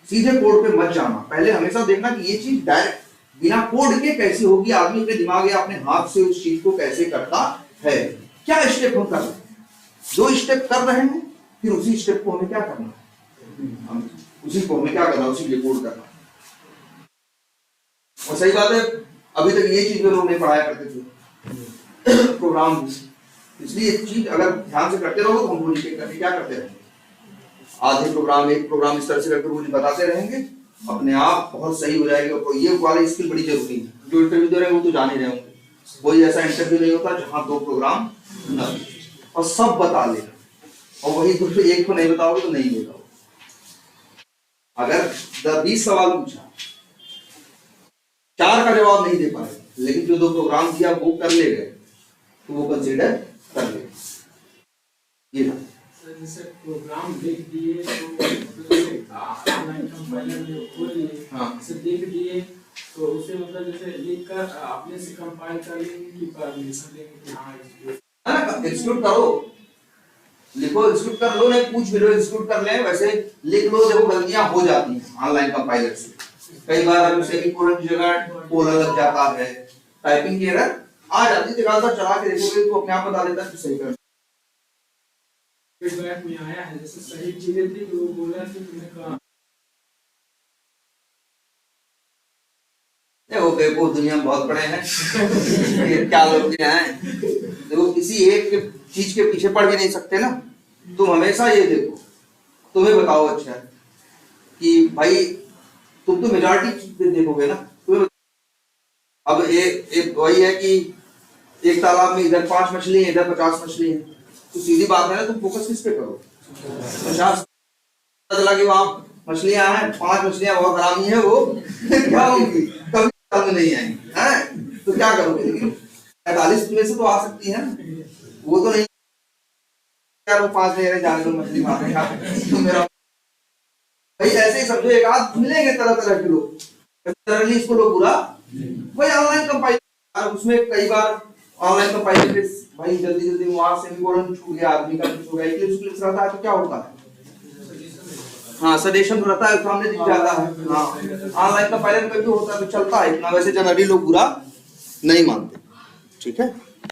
सीधे कोड पे मत जाना, पहले हमेशा देखना कि ये चीज डायरेक्ट बिना कोड के कैसी होगी, आदमी के दिमाग या अपने हाथ से उस चीज को कैसे करता है, क्या स्टेप हम कर रहे हैं, जो स्टेप कर रहे हैं फिर उसी स्टेप को हमें क्या करना है, उसी को हमें क्या करना है, उसी लिए कोड करना। और सही बात है, अभी तक ये चीज लोग नहीं पढ़ाया करते थे प्रोग्राम, इसलिए एक चीज अगर ध्यान से करते रहो तो हम वो करके क्या करते रहेंगे, आधे प्रोग्राम एक प्रोग्राम इस तरह से करके रोज बताते रहेंगे, अपने आप बहुत सही हो जाएगा। और ये वाली स्किल बड़ी जरूरी है, जो इंटरव्यू दे रहे हैं वो तो जान ही रहे होंगे, कोई ऐसा इंटरव्यू नहीं होता जहां 2 प्रोग्राम ना और सब बता लेना, और वही कुछ एक को नहीं बताओगे तो नहीं होगा। अगर 20 सवाल पूछा, 4 का जवाब नहीं दे पाए, लेकिन जो 2 प्रोग्राम दिया वो कर ले गए, तो वो कंसीडर कर ले। ये था जैसे प्रोग्राम देख दिए तो ऑनलाइन कंपाइलर में खोल लिए, हाँ। जैसे देख दिए तो उसे मतलब जैसे लिख कर अपने से कंपाइल कर लेंगे कि परमिशन लेंगे कि हाँ है ना, एग्जीक्यूट करो, लिखो, एग्जीक्यूट कर लो, नहीं पूछ भी लो, एग्जीक्यूट कर ले, वैसे लिख लो। देखो गलतियां हो जाती हैं ऑनलाइन कंपाइलर से, कई बार सेमीकोलन की जगह कोलन लग जाता है, टाइपिंग की एरर आ जाती है, दिखाता चला के देखोगे तो अपने आप बता देता है सही कर। फीडबैक में आया है, जैसे सही चीजें थी तो वो बोला कि तुमने कहा बेवकूफ दुनिया में बहुत पड़े हैं। ये क्या लोग हैं, देखो किसी एक चीज के पीछे पड़ भी नहीं सकते ना। तुम हमेशा ये देखो, तुम्हें बताओ अच्छा कि भाई तुम तो मेजॉरिटी देखोगे ना, तुम्हें अब एक वही है कि एक तालाब में इधर 5 मछली है, इधर 50 मछली है, तो सीधी बात है ना, तुम फोकस किस पे करो? 50 चला कि वहां मछलियां हैं, 5 मछलियां बहुत हरामी है, वो क्या होंगी, कभी सामने नहीं आएंगी, हैं? तो क्या करोगे? लेकिन 45 में से तो आ सकती है, वो तो नहीं यार, वो 5 ले रहे जाने दो, मछली मारेगा तो मेरा भाई। ऐसे ही समझो, एक आध मिलेंगे तरह तरह के लोग, जनरली इसको लोग बुरा भाई। ऑनलाइन कंपाइलर, उसमें कई बार ऑनलाइन कंपाइलर भाई जल्दी जल्दी वहां से भी छूट गया, आदमी का कुछ हो गया, क्लिप्स रहता है तो क्या होता है, हाँ सजेशन तो रहता है, सामने दिख जाता है। हाँ ऑनलाइन कंपाइलर का भी होता है तो चलता है इतना, वैसे जनरली लोग बुरा नहीं मानते। ठीक है।